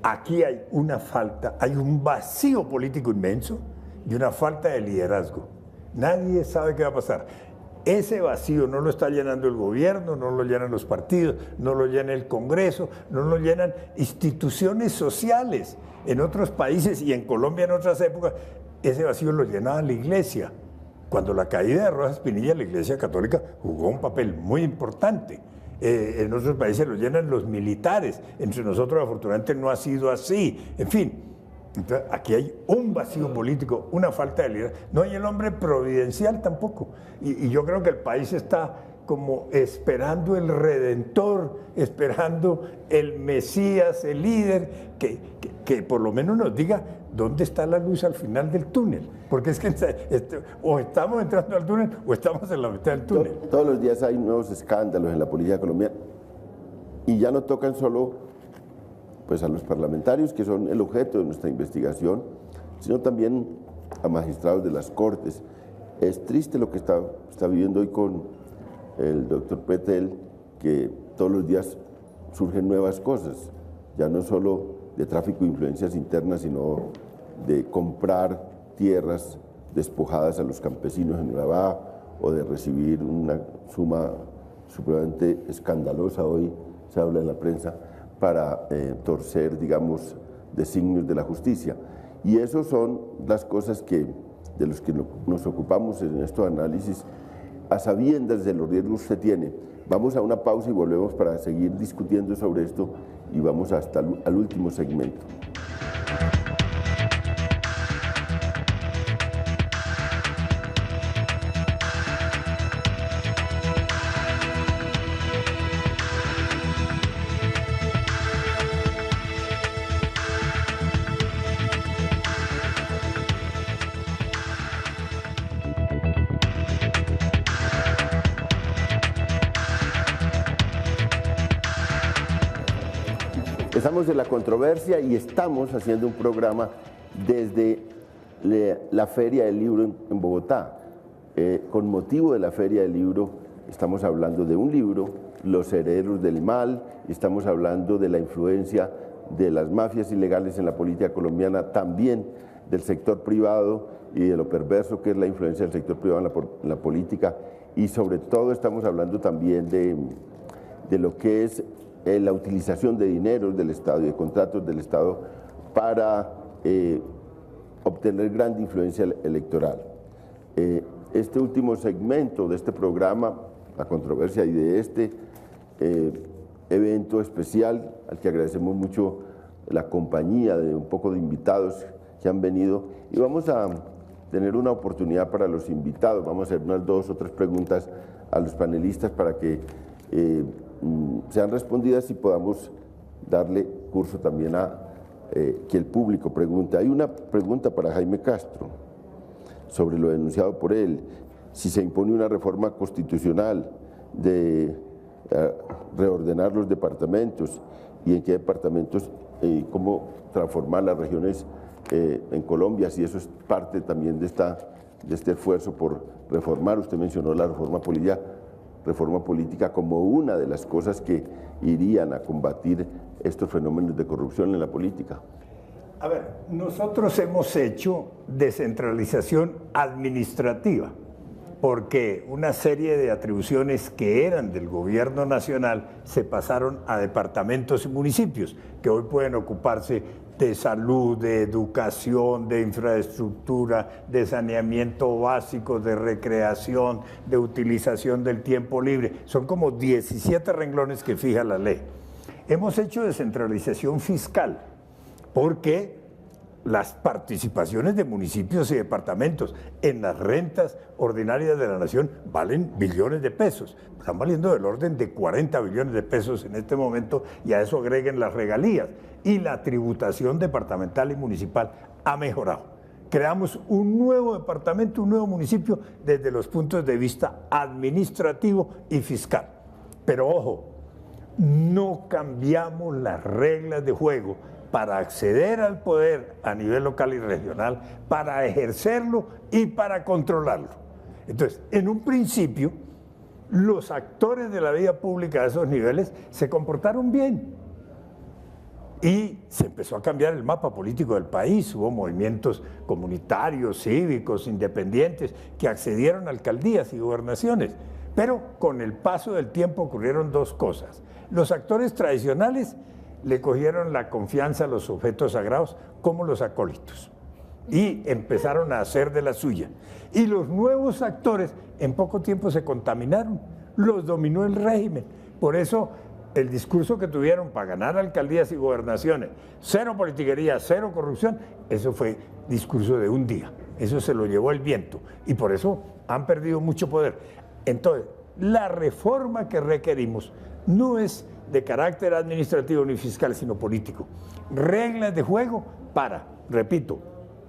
Aquí hay una falta, hay un vacío político inmenso y una falta de liderazgo. Nadie sabe qué va a pasar. Ese vacío no lo está llenando el gobierno, no lo llenan los partidos, no lo llena el Congreso, no lo llenan instituciones sociales. En otros países y en Colombia en otras épocas, ese vacío lo llenaba la Iglesia. Cuando la caída de Rojas Pinilla, la Iglesia Católica jugó un papel muy importante. En otros países lo llenan los militares, entre nosotros afortunadamente no ha sido así, en fin. Entonces, aquí hay un vacío político, una falta de liderazgo. No hay el hombre providencial tampoco. Y yo creo que el país está como esperando el Redentor, esperando el Mesías, el líder, que por lo menos nos diga dónde está la luz al final del túnel. Porque es que o estamos entrando al túnel o estamos en la mitad del túnel. Todos los días hay nuevos escándalos en la política colombiana y ya no tocan solo pues, a los parlamentarios, que son el objeto de nuestra investigación, sino también a magistrados de las Cortes. Es triste lo que está viviendo hoy con el doctor Pretel, que todos los días surgen nuevas cosas, ya no solo de tráfico de influencias internas, sino de comprar tierras despojadas a los campesinos en Urabá o de recibir una suma supremamente escandalosa, hoy se habla en la prensa, para torcer, digamos, designios de la justicia. Y esas son las cosas de las que nos ocupamos en estos análisis, a sabiendas de los riesgos que se tiene. Vamos a una pausa y volvemos para seguir discutiendo sobre esto y vamos hasta al último segmento. Estamos en la controversia y estamos haciendo un programa desde la Feria del Libro en Bogotá. Con motivo de la Feria del Libro estamos hablando de un libro, Los herederos del mal, y estamos hablando de la influencia de las mafias ilegales en la política colombiana, también del sector privado y de lo perverso que es la influencia del sector privado en la política, y sobre todo estamos hablando también de lo que es la utilización de dineros del Estado y de contratos del Estado para obtener gran influencia electoral. Este último segmento de este programa, la controversia, y de este evento especial, al que agradecemos mucho la compañía de un poco de invitados que han venido, y vamos a tener una oportunidad para los invitados, vamos a hacer unas 2 o 3 preguntas a los panelistas para que sean respondidas y podamos darle curso también a que el público pregunte. Hay una pregunta para Jaime Castro sobre lo denunciado por él, si se impone una reforma constitucional de reordenar los departamentos y en qué departamentos, cómo transformar las regiones en Colombia, si eso es parte también de este esfuerzo por reformar. Usted mencionó la reforma política como una de las cosas que irían a combatir estos fenómenos de corrupción en la política. A ver, nosotros hemos hecho descentralización administrativa, porque una serie de atribuciones que eran del gobierno nacional se pasaron a departamentos y municipios, que hoy pueden ocuparse de salud, de educación, de infraestructura, de saneamiento básico, de recreación, de utilización del tiempo libre. Son como 17 renglones que fija la ley. Hemos hecho descentralización fiscal, porque las participaciones de municipios y departamentos en las rentas ordinarias de la nación valen billones de pesos. Están valiendo del orden de 40 billones de pesos en este momento, y a eso agreguen las regalías. Y la tributación departamental y municipal ha mejorado. Creamos un nuevo departamento, un nuevo municipio desde los puntos de vista administrativo y fiscal. Pero ojo, no cambiamos las reglas de juego para acceder al poder a nivel local y regional, para ejercerlo y para controlarlo. Entonces, en un principio, los actores de la vida pública de esos niveles se comportaron bien y se empezó a cambiar el mapa político del país. Hubo movimientos comunitarios, cívicos, independientes que accedieron a alcaldías y gobernaciones. Pero con el paso del tiempo ocurrieron 2 cosas. Los actores tradicionales le cogieron la confianza a los objetos sagrados como los acólitos y empezaron a hacer de la suya. Y los nuevos actores en poco tiempo se contaminaron, los dominó el régimen. Por eso el discurso que tuvieron para ganar alcaldías y gobernaciones, 0 politiquería, 0 corrupción, eso fue discurso de un día, eso se lo llevó el viento y por eso han perdido mucho poder. Entonces, la reforma que requerimos no es de carácter administrativo ni fiscal, sino político. Reglas de juego para, repito,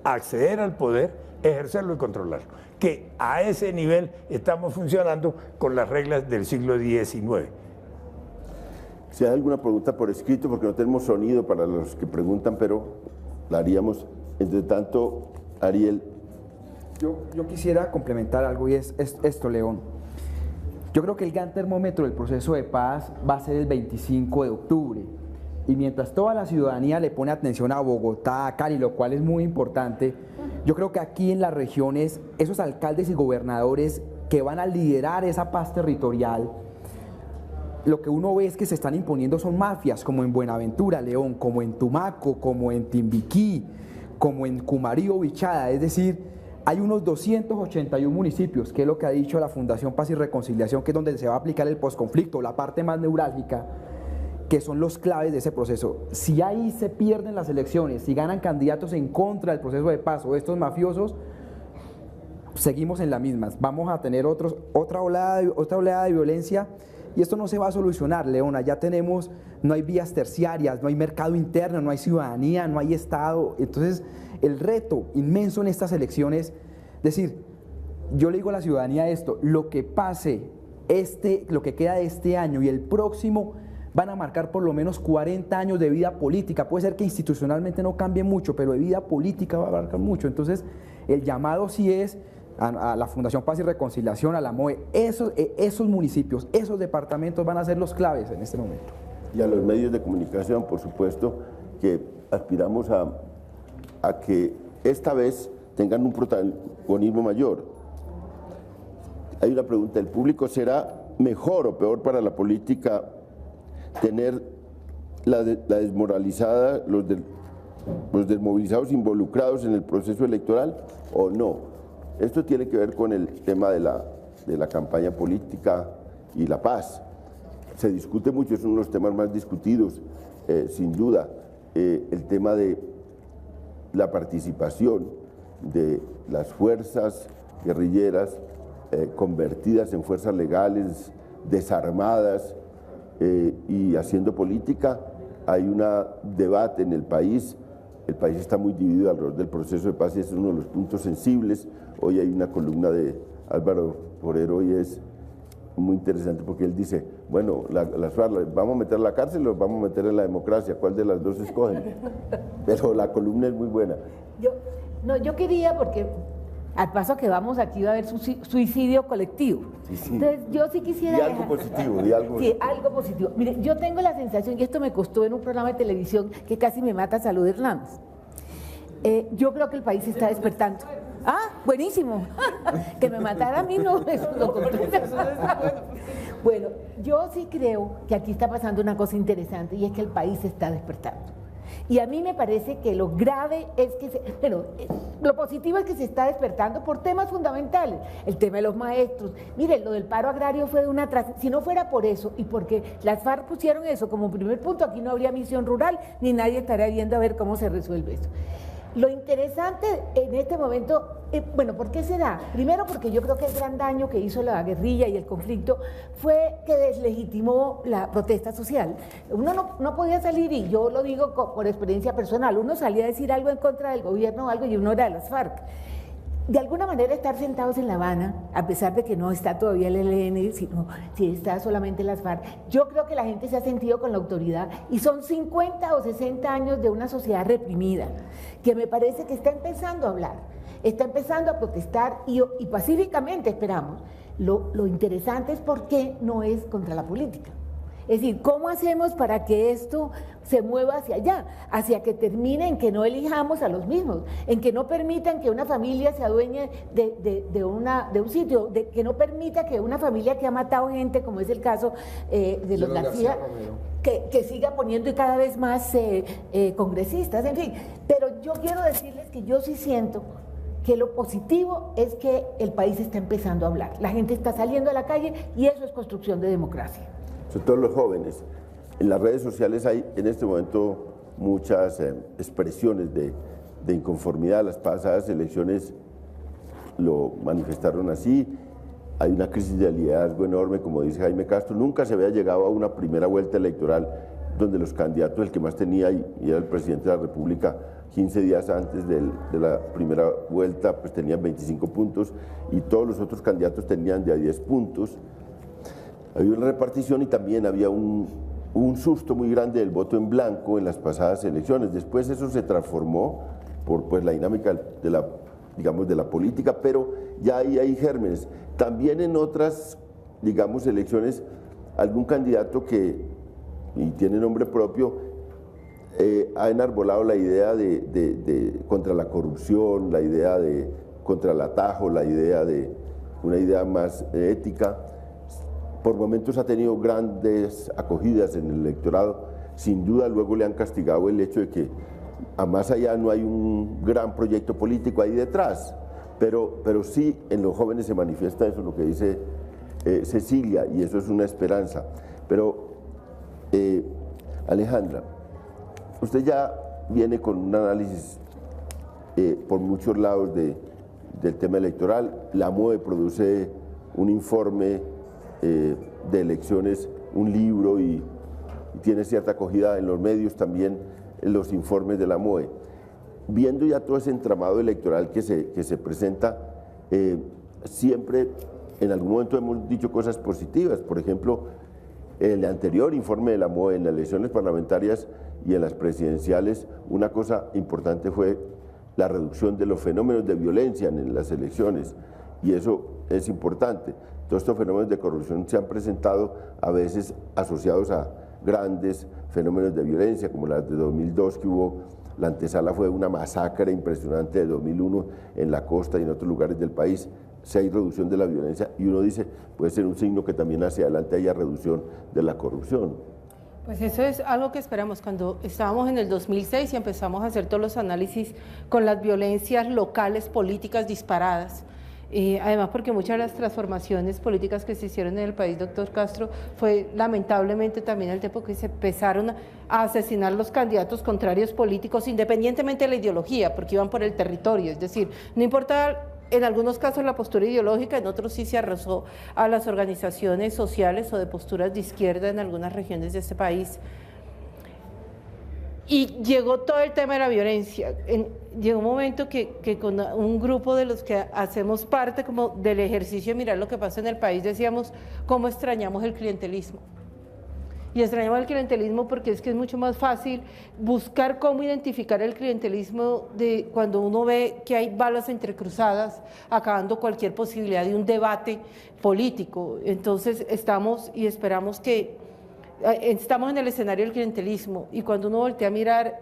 acceder al poder, ejercerlo y controlarlo. Que a ese nivel estamos funcionando con las reglas del siglo XIX. Si hay alguna pregunta por escrito, porque no tenemos sonido para los que preguntan, pero la haríamos. Entre tanto, Ariel. Yo quisiera complementar algo, y es esto, León. Yo creo que el gran termómetro del proceso de paz va a ser el 25 de octubre. Y mientras toda la ciudadanía le pone atención a Bogotá, a Cali, lo cual es muy importante, yo creo que aquí en las regiones, esos alcaldes y gobernadores que van a liderar esa paz territorial, lo que uno ve es que se están imponiendo son mafias, como en Buenaventura, León, como en Tumaco, como en Timbiquí, como en Cumarío, Bichada. Es decir, hay unos 281 municipios, que es lo que ha dicho la Fundación Paz y Reconciliación, que es donde se va a aplicar el posconflicto, la parte más neurálgica, que son los claves de ese proceso. Si ahí se pierden las elecciones, si ganan candidatos en contra del proceso de paz o estos mafiosos, seguimos en las mismas. Vamos a tener otra oleada de violencia, y esto no se va a solucionar, Leona. Ya tenemos, no hay vías terciarias, no hay mercado interno, no hay ciudadanía, no hay Estado. Entonces, el reto inmenso en estas elecciones, es decir, yo le digo a la ciudadanía esto: lo que pase, lo que queda de este año y el próximo, van a marcar por lo menos 40 años de vida política. Puede ser que institucionalmente no cambie mucho, pero de vida política va a marcar mucho. Entonces, el llamado sí es a la Fundación Paz y Reconciliación, a la MOE, esos municipios, esos departamentos van a ser los claves en este momento. Y a los medios de comunicación, por supuesto, que aspiramos a que esta vez tengan un protagonismo mayor. Hay una pregunta, ¿el público será mejor o peor para la política tener la desmoralizada, los desmovilizados involucrados en el proceso electoral o no? Esto tiene que ver con el tema de la campaña política y la paz. Se discute mucho, es uno de los temas más discutidos, sin duda, el tema de la participación de las fuerzas guerrilleras convertidas en fuerzas legales, desarmadas y haciendo política. Hay un debate en el país está muy dividido alrededor del proceso de paz y ese es uno de los puntos sensibles. Hoy hay una columna de Álvaro Forero y es muy interesante porque él dice, bueno, las FARC, ¿vamos a meter a la cárcel o vamos a meter en la democracia? ¿Cuál de las dos escogen? Pero la columna es muy buena. Yo quería, porque al paso que vamos aquí va a haber suicidio colectivo. Sí. Entonces yo sí quisiera... Y algo positivo, Sí, algo positivo. Mire, yo tengo la sensación, y esto me costó en un programa de televisión que casi me mata Salud Hernández. Yo creo que el país está despertando. Ah, buenísimo. Que me matara a mí no, eso lo Bueno, yo sí creo que aquí está pasando una cosa interesante y es que el país se está despertando. Y a mí me parece que lo grave es que, lo positivo es que se está despertando por temas fundamentales, el tema de los maestros. Miren, lo del paro agrario fue de una si no fuera por eso y porque las FARC pusieron eso como primer punto, aquí no habría misión rural ni nadie estaría viendo a ver cómo se resuelve eso. Lo interesante en este momento, ¿por qué se da? Primero porque yo creo que el gran daño que hizo la guerrilla y el conflicto fue que deslegitimó la protesta social. Uno no podía salir, y yo lo digo por experiencia personal, uno salía a decir algo en contra del gobierno o algo y uno era de las FARC. De alguna manera estar sentados en La Habana, a pesar de que no está todavía el ELN, sino si está solamente las FARC, yo creo que la gente se ha sentido con la autoridad y son 50 o 60 años de una sociedad reprimida, que me parece que está empezando a hablar, está empezando a protestar y pacíficamente esperamos. Lo interesante es por qué no es contra la política. Es decir, ¿cómo hacemos para que esto se mueva hacia allá? Hacia que termine en que no elijamos a los mismos, en que no permitan que una familia se adueñe de un sitio, que no permita que una familia que ha matado gente, como es el caso de los García, que siga poniendo cada vez más congresistas, en fin. Pero yo quiero decirles que yo sí siento que lo positivo es que el país está empezando a hablar, la gente está saliendo a la calle y eso es construcción de democracia. Sobre todo los jóvenes. En las redes sociales hay en este momento muchas expresiones de inconformidad. Las pasadas elecciones lo manifestaron así. Hay una crisis de liderazgo enorme, como dice Jaime Castro. Nunca se había llegado a una primera vuelta electoral donde los candidatos, el que más tenía y era el presidente de la República, 15 días antes de la primera vuelta, pues tenían 25 puntos y todos los otros candidatos tenían de a 10 puntos. Había una repartición y también había un susto muy grande del voto en blanco en las pasadas elecciones. Después eso se transformó por la dinámica de la política, pero ya ahí hay gérmenes. También en otras, elecciones, algún candidato y tiene nombre propio, ha enarbolado la idea contra la corrupción, la idea contra el atajo, la idea de una idea más ética. Por momentos ha tenido grandes acogidas en el electorado, sin duda luego le han castigado el hecho de que a más allá no hay un gran proyecto político ahí detrás, pero sí en los jóvenes se manifiesta eso, lo que dice Cecilia, y eso es una esperanza. Pero Alejandra, usted ya viene con un análisis por muchos lados del tema electoral. La MOE produce un informe de elecciones, un libro, y tiene cierta acogida en los medios también en los informes de la MOE. Viendo ya todo ese entramado electoral que se presenta, siempre en algún momento hemos dicho cosas positivas. Por ejemplo, el anterior informe de la MOE, en las elecciones parlamentarias y en las presidenciales, una cosa importante fue la reducción de los fenómenos de violencia en las elecciones, y eso es importante. Todos estos fenómenos de corrupción se han presentado a veces asociados a grandes fenómenos de violencia, como las de 2002, que hubo, la antesala fue una masacre impresionante de 2001 en la costa y en otros lugares del país. Si hay reducción de la violencia, y uno dice, puede ser un signo que también hacia adelante haya reducción de la corrupción. Pues eso es algo que esperamos. Cuando estábamos en el 2006 y empezamos a hacer todos los análisis con las violencias locales políticas disparadas, además porque muchas de las transformaciones políticas que se hicieron en el país, doctor Castro, fue lamentablemente también el tiempo que se empezaron a asesinar los candidatos contrarios políticos, independientemente de la ideología, porque iban por el territorio, es decir, no importa en algunos casos la postura ideológica, en otros sí se arrasó a las organizaciones sociales o de posturas de izquierda en algunas regiones de este país. Y llegó todo el tema de la violencia. Llegó un momento que con un grupo de los que hacemos parte como del ejercicio de mirar lo que pasa en el país, decíamos cómo extrañamos el clientelismo. Y extrañamos el clientelismo porque es que es mucho más fácil buscar cómo identificar el clientelismo de cuando uno ve que hay balas entrecruzadas, acabando cualquier posibilidad de un debate político. Entonces estamos y esperamos que estamos en el escenario del clientelismo, y cuando uno voltea a mirar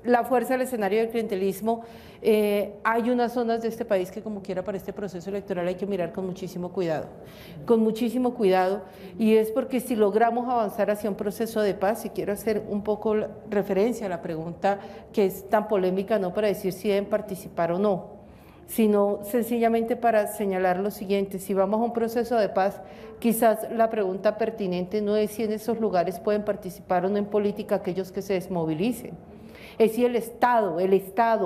la fuerza del escenario del clientelismo, hay unas zonas de este país que como quiera para este proceso electoral hay que mirar con muchísimo cuidado, y es porque si logramos avanzar hacia un proceso de paz, y quiero hacer un poco referencia a la pregunta que es tan polémica, no para decir si deben participar o no, sino sencillamente para señalar lo siguiente: si vamos a un proceso de paz, quizás la pregunta pertinente no es si en esos lugares pueden participar o no en política aquellos que se desmovilicen, es si el Estado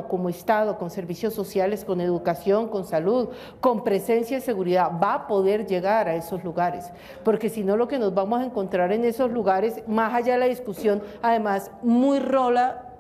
como Estado, con servicios sociales, con educación, con salud, con presencia y seguridad, va a poder llegar a esos lugares, porque si no lo que nos vamos a encontrar en esos lugares, más allá de la discusión, además muy rola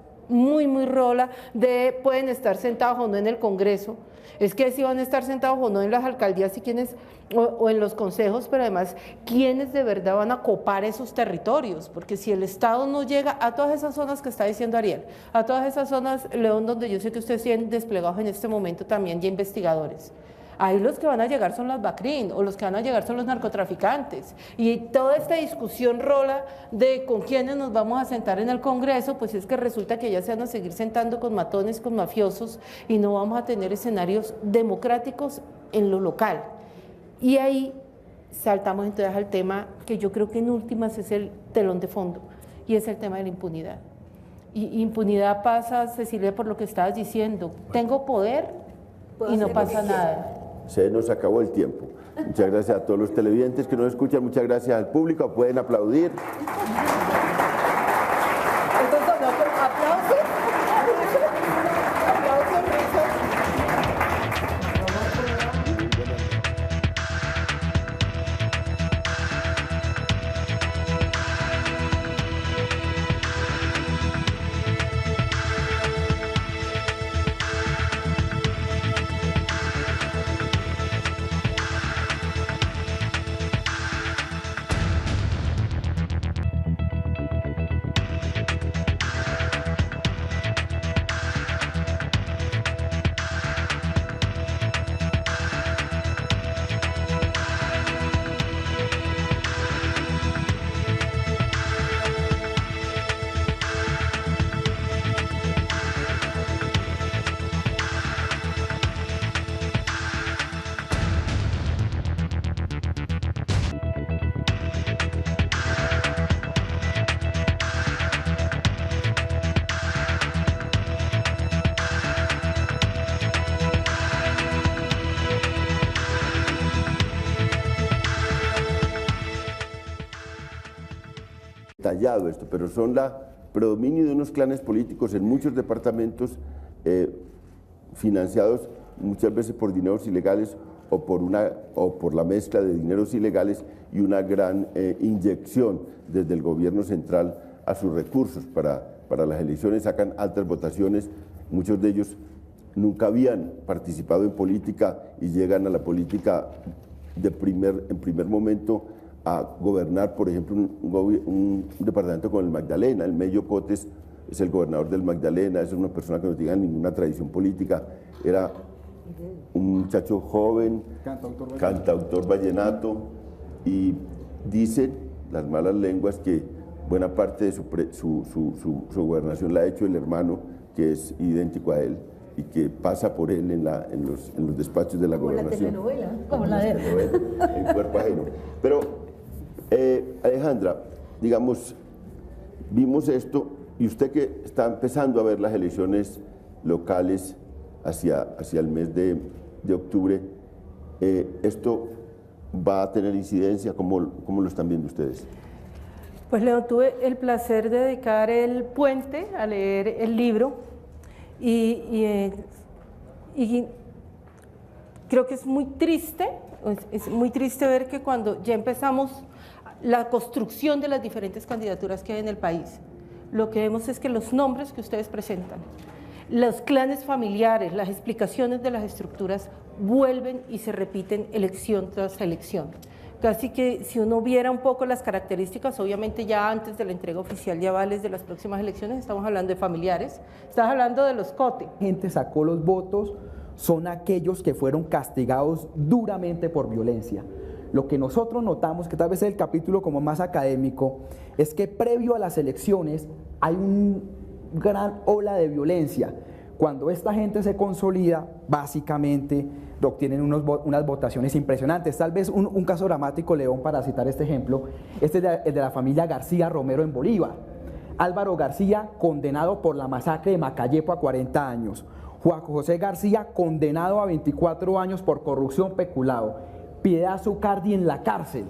de pueden estar sentados o no en el Congreso, es que si van a estar sentados o no en las alcaldías y quiénes, o en los consejos, pero además quiénes de verdad van a copar esos territorios, porque si el Estado no llega a todas esas zonas que está diciendo Ariel, a todas esas zonas, León, donde yo sé que ustedes tienen desplegados en este momento también ya investigadores, ahí los que van a llegar son las BACRIM, o los que van a llegar son los narcotraficantes, y toda esta discusión rola de con quiénes nos vamos a sentar en el Congreso, pues es que resulta que ya se van a seguir sentando con matones, con mafiosos, y no vamos a tener escenarios democráticos en lo local. Y ahí saltamos entonces al tema que yo creo que en últimas es el telón de fondo, y es el tema de la impunidad. Y impunidad pasa, Cecilia, por lo que estabas diciendo, tengo poder y no pasa nada. Se nos acabó el tiempo. Muchas gracias a todos los televidentes que nos escuchan, muchas gracias al público, pueden aplaudir. Entonces, aplausos. Tallado esto, pero son la predominio de unos clanes políticos en muchos departamentos financiados muchas veces por dineros ilegales o por la mezcla de dineros ilegales y una gran inyección desde el gobierno central a sus recursos para las elecciones, sacan altas votaciones, muchos de ellos nunca habían participado en política y llegan a la política en primer momento a gobernar, por ejemplo, un departamento como el Magdalena. El Mello Cotes es el gobernador del Magdalena, es una persona que no tenía ninguna tradición política, era un muchacho joven, cantautor vallenato, y dicen las malas lenguas que buena parte de su gobernación la ha hecho el hermano, que es idéntico a él y que pasa por él en los despachos de la gobernación. Como la telenovela, como la de En cuerpo ajeno. Pero, Alejandra, digamos, vimos esto, y usted que está empezando a ver las elecciones locales hacia el mes de octubre, ¿esto va a tener incidencia? ¿Cómo lo están viendo ustedes? Pues León, tuve el placer de dedicar el puente a leer el libro y creo que es muy triste ver que cuando ya empezamos la construcción de las diferentes candidaturas que hay en el país, lo que vemos es que los nombres que ustedes presentan, los clanes familiares, las explicaciones de las estructuras vuelven y se repiten elección tras elección. Casi que si uno viera un poco las características, obviamente ya antes de la entrega oficial de avales de las próximas elecciones, estamos hablando de familiares, estamos hablando de los COTE. La gente sacó los votos, son aquellos que fueron castigados duramente por violencia. Lo que nosotros notamos, que tal vez es el capítulo como más académico, es que previo a las elecciones hay una gran ola de violencia. Cuando esta gente se consolida, básicamente obtienen unas votaciones impresionantes. Tal vez un caso dramático, León, para citar este ejemplo, este es el de la familia García Romero en Bolívar. Álvaro García, condenado por la masacre de Macayepo a 40 años. Juan José García, condenado a 24 años por corrupción, peculado. Piedad Zucardi en la cárcel,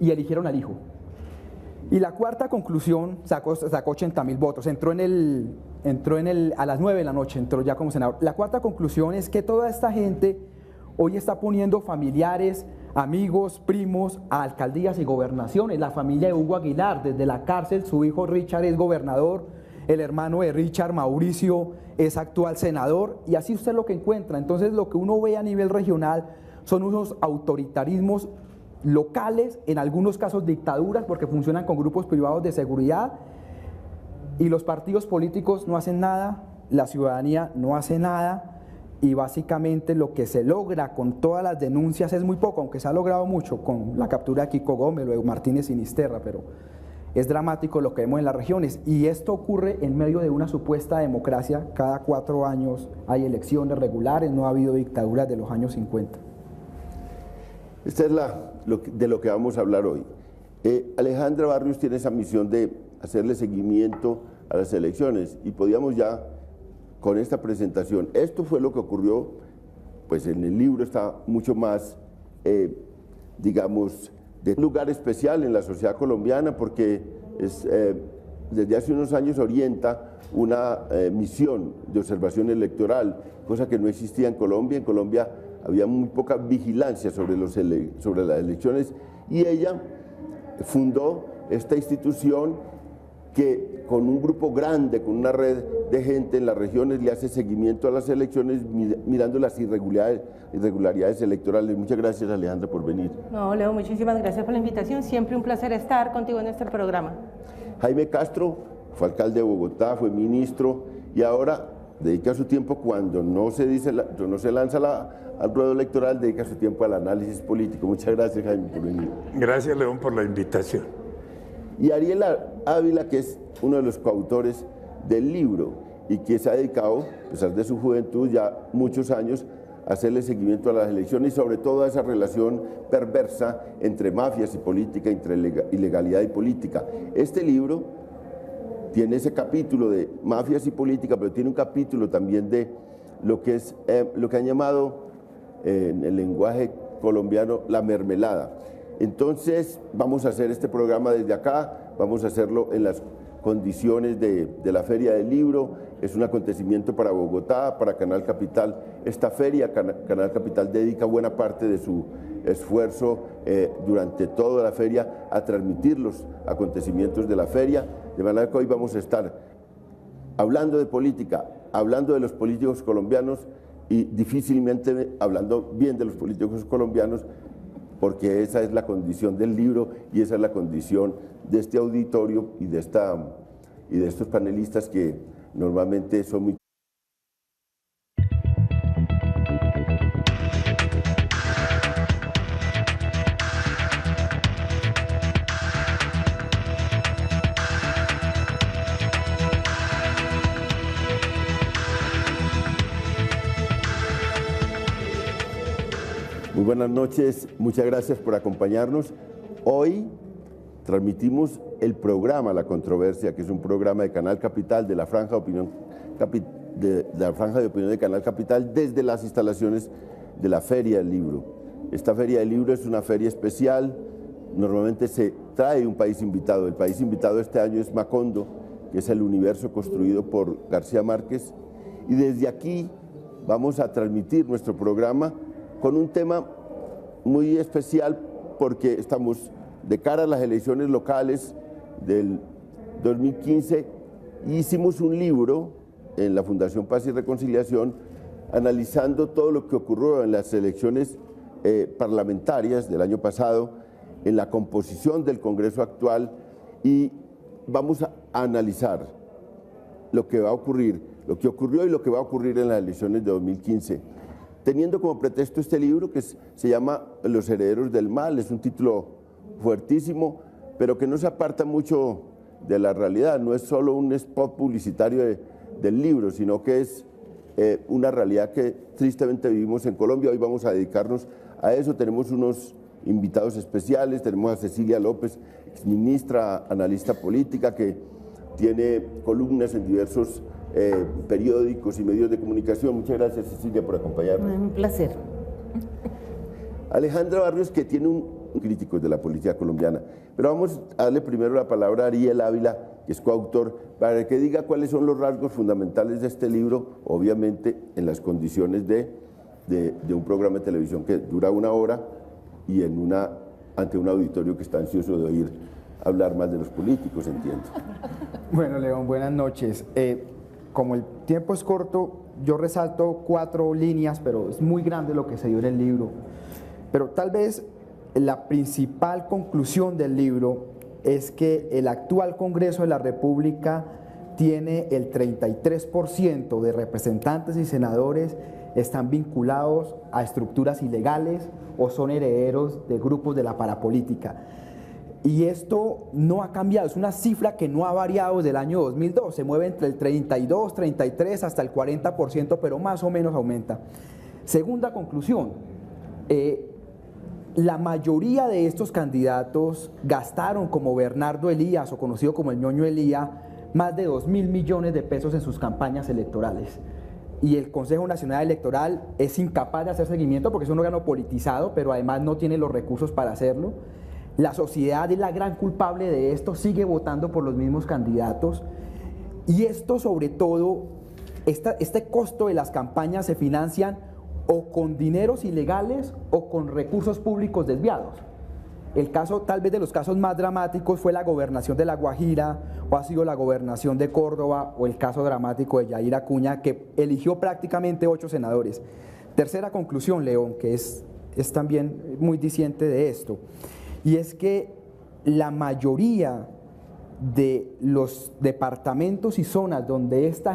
y eligieron al hijo. Y la cuarta conclusión sacó 80.000 votos, entró a las 9 de la noche, entró ya como senador. La cuarta conclusión es que toda esta gente hoy está poniendo familiares, amigos, primos a alcaldías y gobernaciones. La familia de Hugo Aguilar, desde la cárcel, su hijo Richard es gobernador, el hermano de Richard, Mauricio, es actual senador, y así usted lo que encuentra. Entonces lo que uno ve a nivel regional son unos autoritarismos locales, en algunos casos dictaduras, porque funcionan con grupos privados de seguridad, y los partidos políticos no hacen nada, la ciudadanía no hace nada, y básicamente lo que se logra con todas las denuncias es muy poco, aunque se ha logrado mucho con la captura de Kiko Gómez, luego Martínez Sinisterra, pero es dramático lo que vemos en las regiones, y esto ocurre en medio de una supuesta democracia. Cada 4 años hay elecciones regulares, no ha habido dictaduras de los años 50. Esta es de lo que vamos a hablar hoy. Alejandra Barrios tiene esa misión de hacerle seguimiento a las elecciones, y podíamos ya con esta presentación, esto fue lo que ocurrió, pues en el libro está mucho más, digamos, de lugar especial en la sociedad colombiana, porque desde hace unos años orienta una misión de observación electoral, cosa que no existía en Colombia. En Colombia había muy poca vigilancia sobre las elecciones, y ella fundó esta institución que con un grupo grande, con una red de gente en las regiones, le hace seguimiento a las elecciones mirando las irregularidades electorales. Muchas gracias, Alejandra, por venir. No, Leo, muchísimas gracias por la invitación, siempre un placer estar contigo en este programa. Jaime Castro fue alcalde de Bogotá, fue ministro, y ahora dedica su tiempo, cuando no se lanza al ruedo electoral, dedica su tiempo al análisis político. Muchas gracias, Jaime, por venir. Gracias, León, por la invitación. Y Ariela Ávila, que es uno de los coautores del libro y que se ha dedicado, a pesar de su juventud, ya muchos años, a hacerle seguimiento a las elecciones y sobre todo a esa relación perversa entre mafias y política, entre ilegalidad y política. Este libro tiene ese capítulo de mafias y política, pero tiene un capítulo también de lo que han llamado en el lenguaje colombiano la mermelada. Entonces vamos a hacer este programa desde acá, vamos a hacerlo en las condiciones de la Feria del Libro. Es un acontecimiento para Bogotá, para Canal Capital. Esta feria, Canal Capital dedica buena parte de su esfuerzo durante toda la feria a transmitir los acontecimientos de la feria, de manera que hoy vamos a estar hablando de política, hablando de los políticos colombianos, y difícilmente hablando bien de los políticos colombianos, porque esa es la condición del libro y esa es la condición de este auditorio y de estos panelistas que normalmente son muy... Muy buenas noches, muchas gracias por acompañarnos. Hoy transmitimos el programa La Controversia, que es un programa de Canal Capital, de la Franja de Opinión, de Canal Capital, desde las instalaciones de la Feria del Libro. Esta Feria del Libro es una feria especial, normalmente se trae un país invitado. El país invitado este año es Macondo, que es el universo construido por García Márquez, y desde aquí vamos a transmitir nuestro programa con un tema muy especial porque estamos de cara a las elecciones locales del 2015 y hicimos un libro en la Fundación Paz y Reconciliación analizando todo lo que ocurrió en las elecciones parlamentarias del año pasado, en la composición del Congreso actual, y vamos a analizar lo que va a ocurrir, lo que ocurrió y lo que va a ocurrir en las elecciones de 2015. Teniendo como pretexto este libro que se llama Los herederos del mal, es un título fuertísimo, pero que no se aparta mucho de la realidad, no es solo un spot publicitario del libro, sino que es una realidad que tristemente vivimos en Colombia. Hoy vamos a dedicarnos a eso, tenemos unos invitados especiales, tenemos a Cecilia López, exministra, analista política, que tiene columnas en diversos periódicos y medios de comunicación. Muchas gracias, Cecilia, por acompañarnos. Un placer. Alejandra Barrios, que tiene un crítico de la política colombiana, pero vamos a darle primero la palabra a Ariel Ávila, que es coautor, para que diga cuáles son los rasgos fundamentales de este libro, obviamente en las condiciones de un programa de televisión que dura 1 hora y ante un auditorio que está ansioso de oír hablar más de los políticos, entiendo. Bueno, León, buenas noches. Como el tiempo es corto, yo resalto 4 líneas, pero es muy grande lo que se dio en el libro. Pero tal vez la principal conclusión del libro es que el actual Congreso de la República tiene el 33% de representantes y senadores están vinculados a estructuras ilegales o son herederos de grupos de la parapolítica. Y esto no ha cambiado, es una cifra que no ha variado desde el año 2002, se mueve entre el 32, 33 hasta el 40%, pero más o menos aumenta. Segunda conclusión, la mayoría de estos candidatos gastaron, como Bernardo Elías o conocido como el Ñoño Elía, más de 2.000 millones de pesos en sus campañas electorales. Y el Consejo Nacional Electoral es incapaz de hacer seguimiento porque es un órgano politizado, pero además no tiene los recursos para hacerlo. La sociedad es la gran culpable de esto, sigue votando por los mismos candidatos y esto sobre todo, este costo de las campañas se financian o con dineros ilegales o con recursos públicos desviados. El caso, tal vez de los casos más dramáticos, fue la gobernación de La Guajira o ha sido la gobernación de Córdoba o el caso dramático de Yair Acuña, que eligió prácticamente 8 senadores. Tercera conclusión, León, que es también muy diciente de esto, y es que la mayoría de los departamentos y zonas donde esta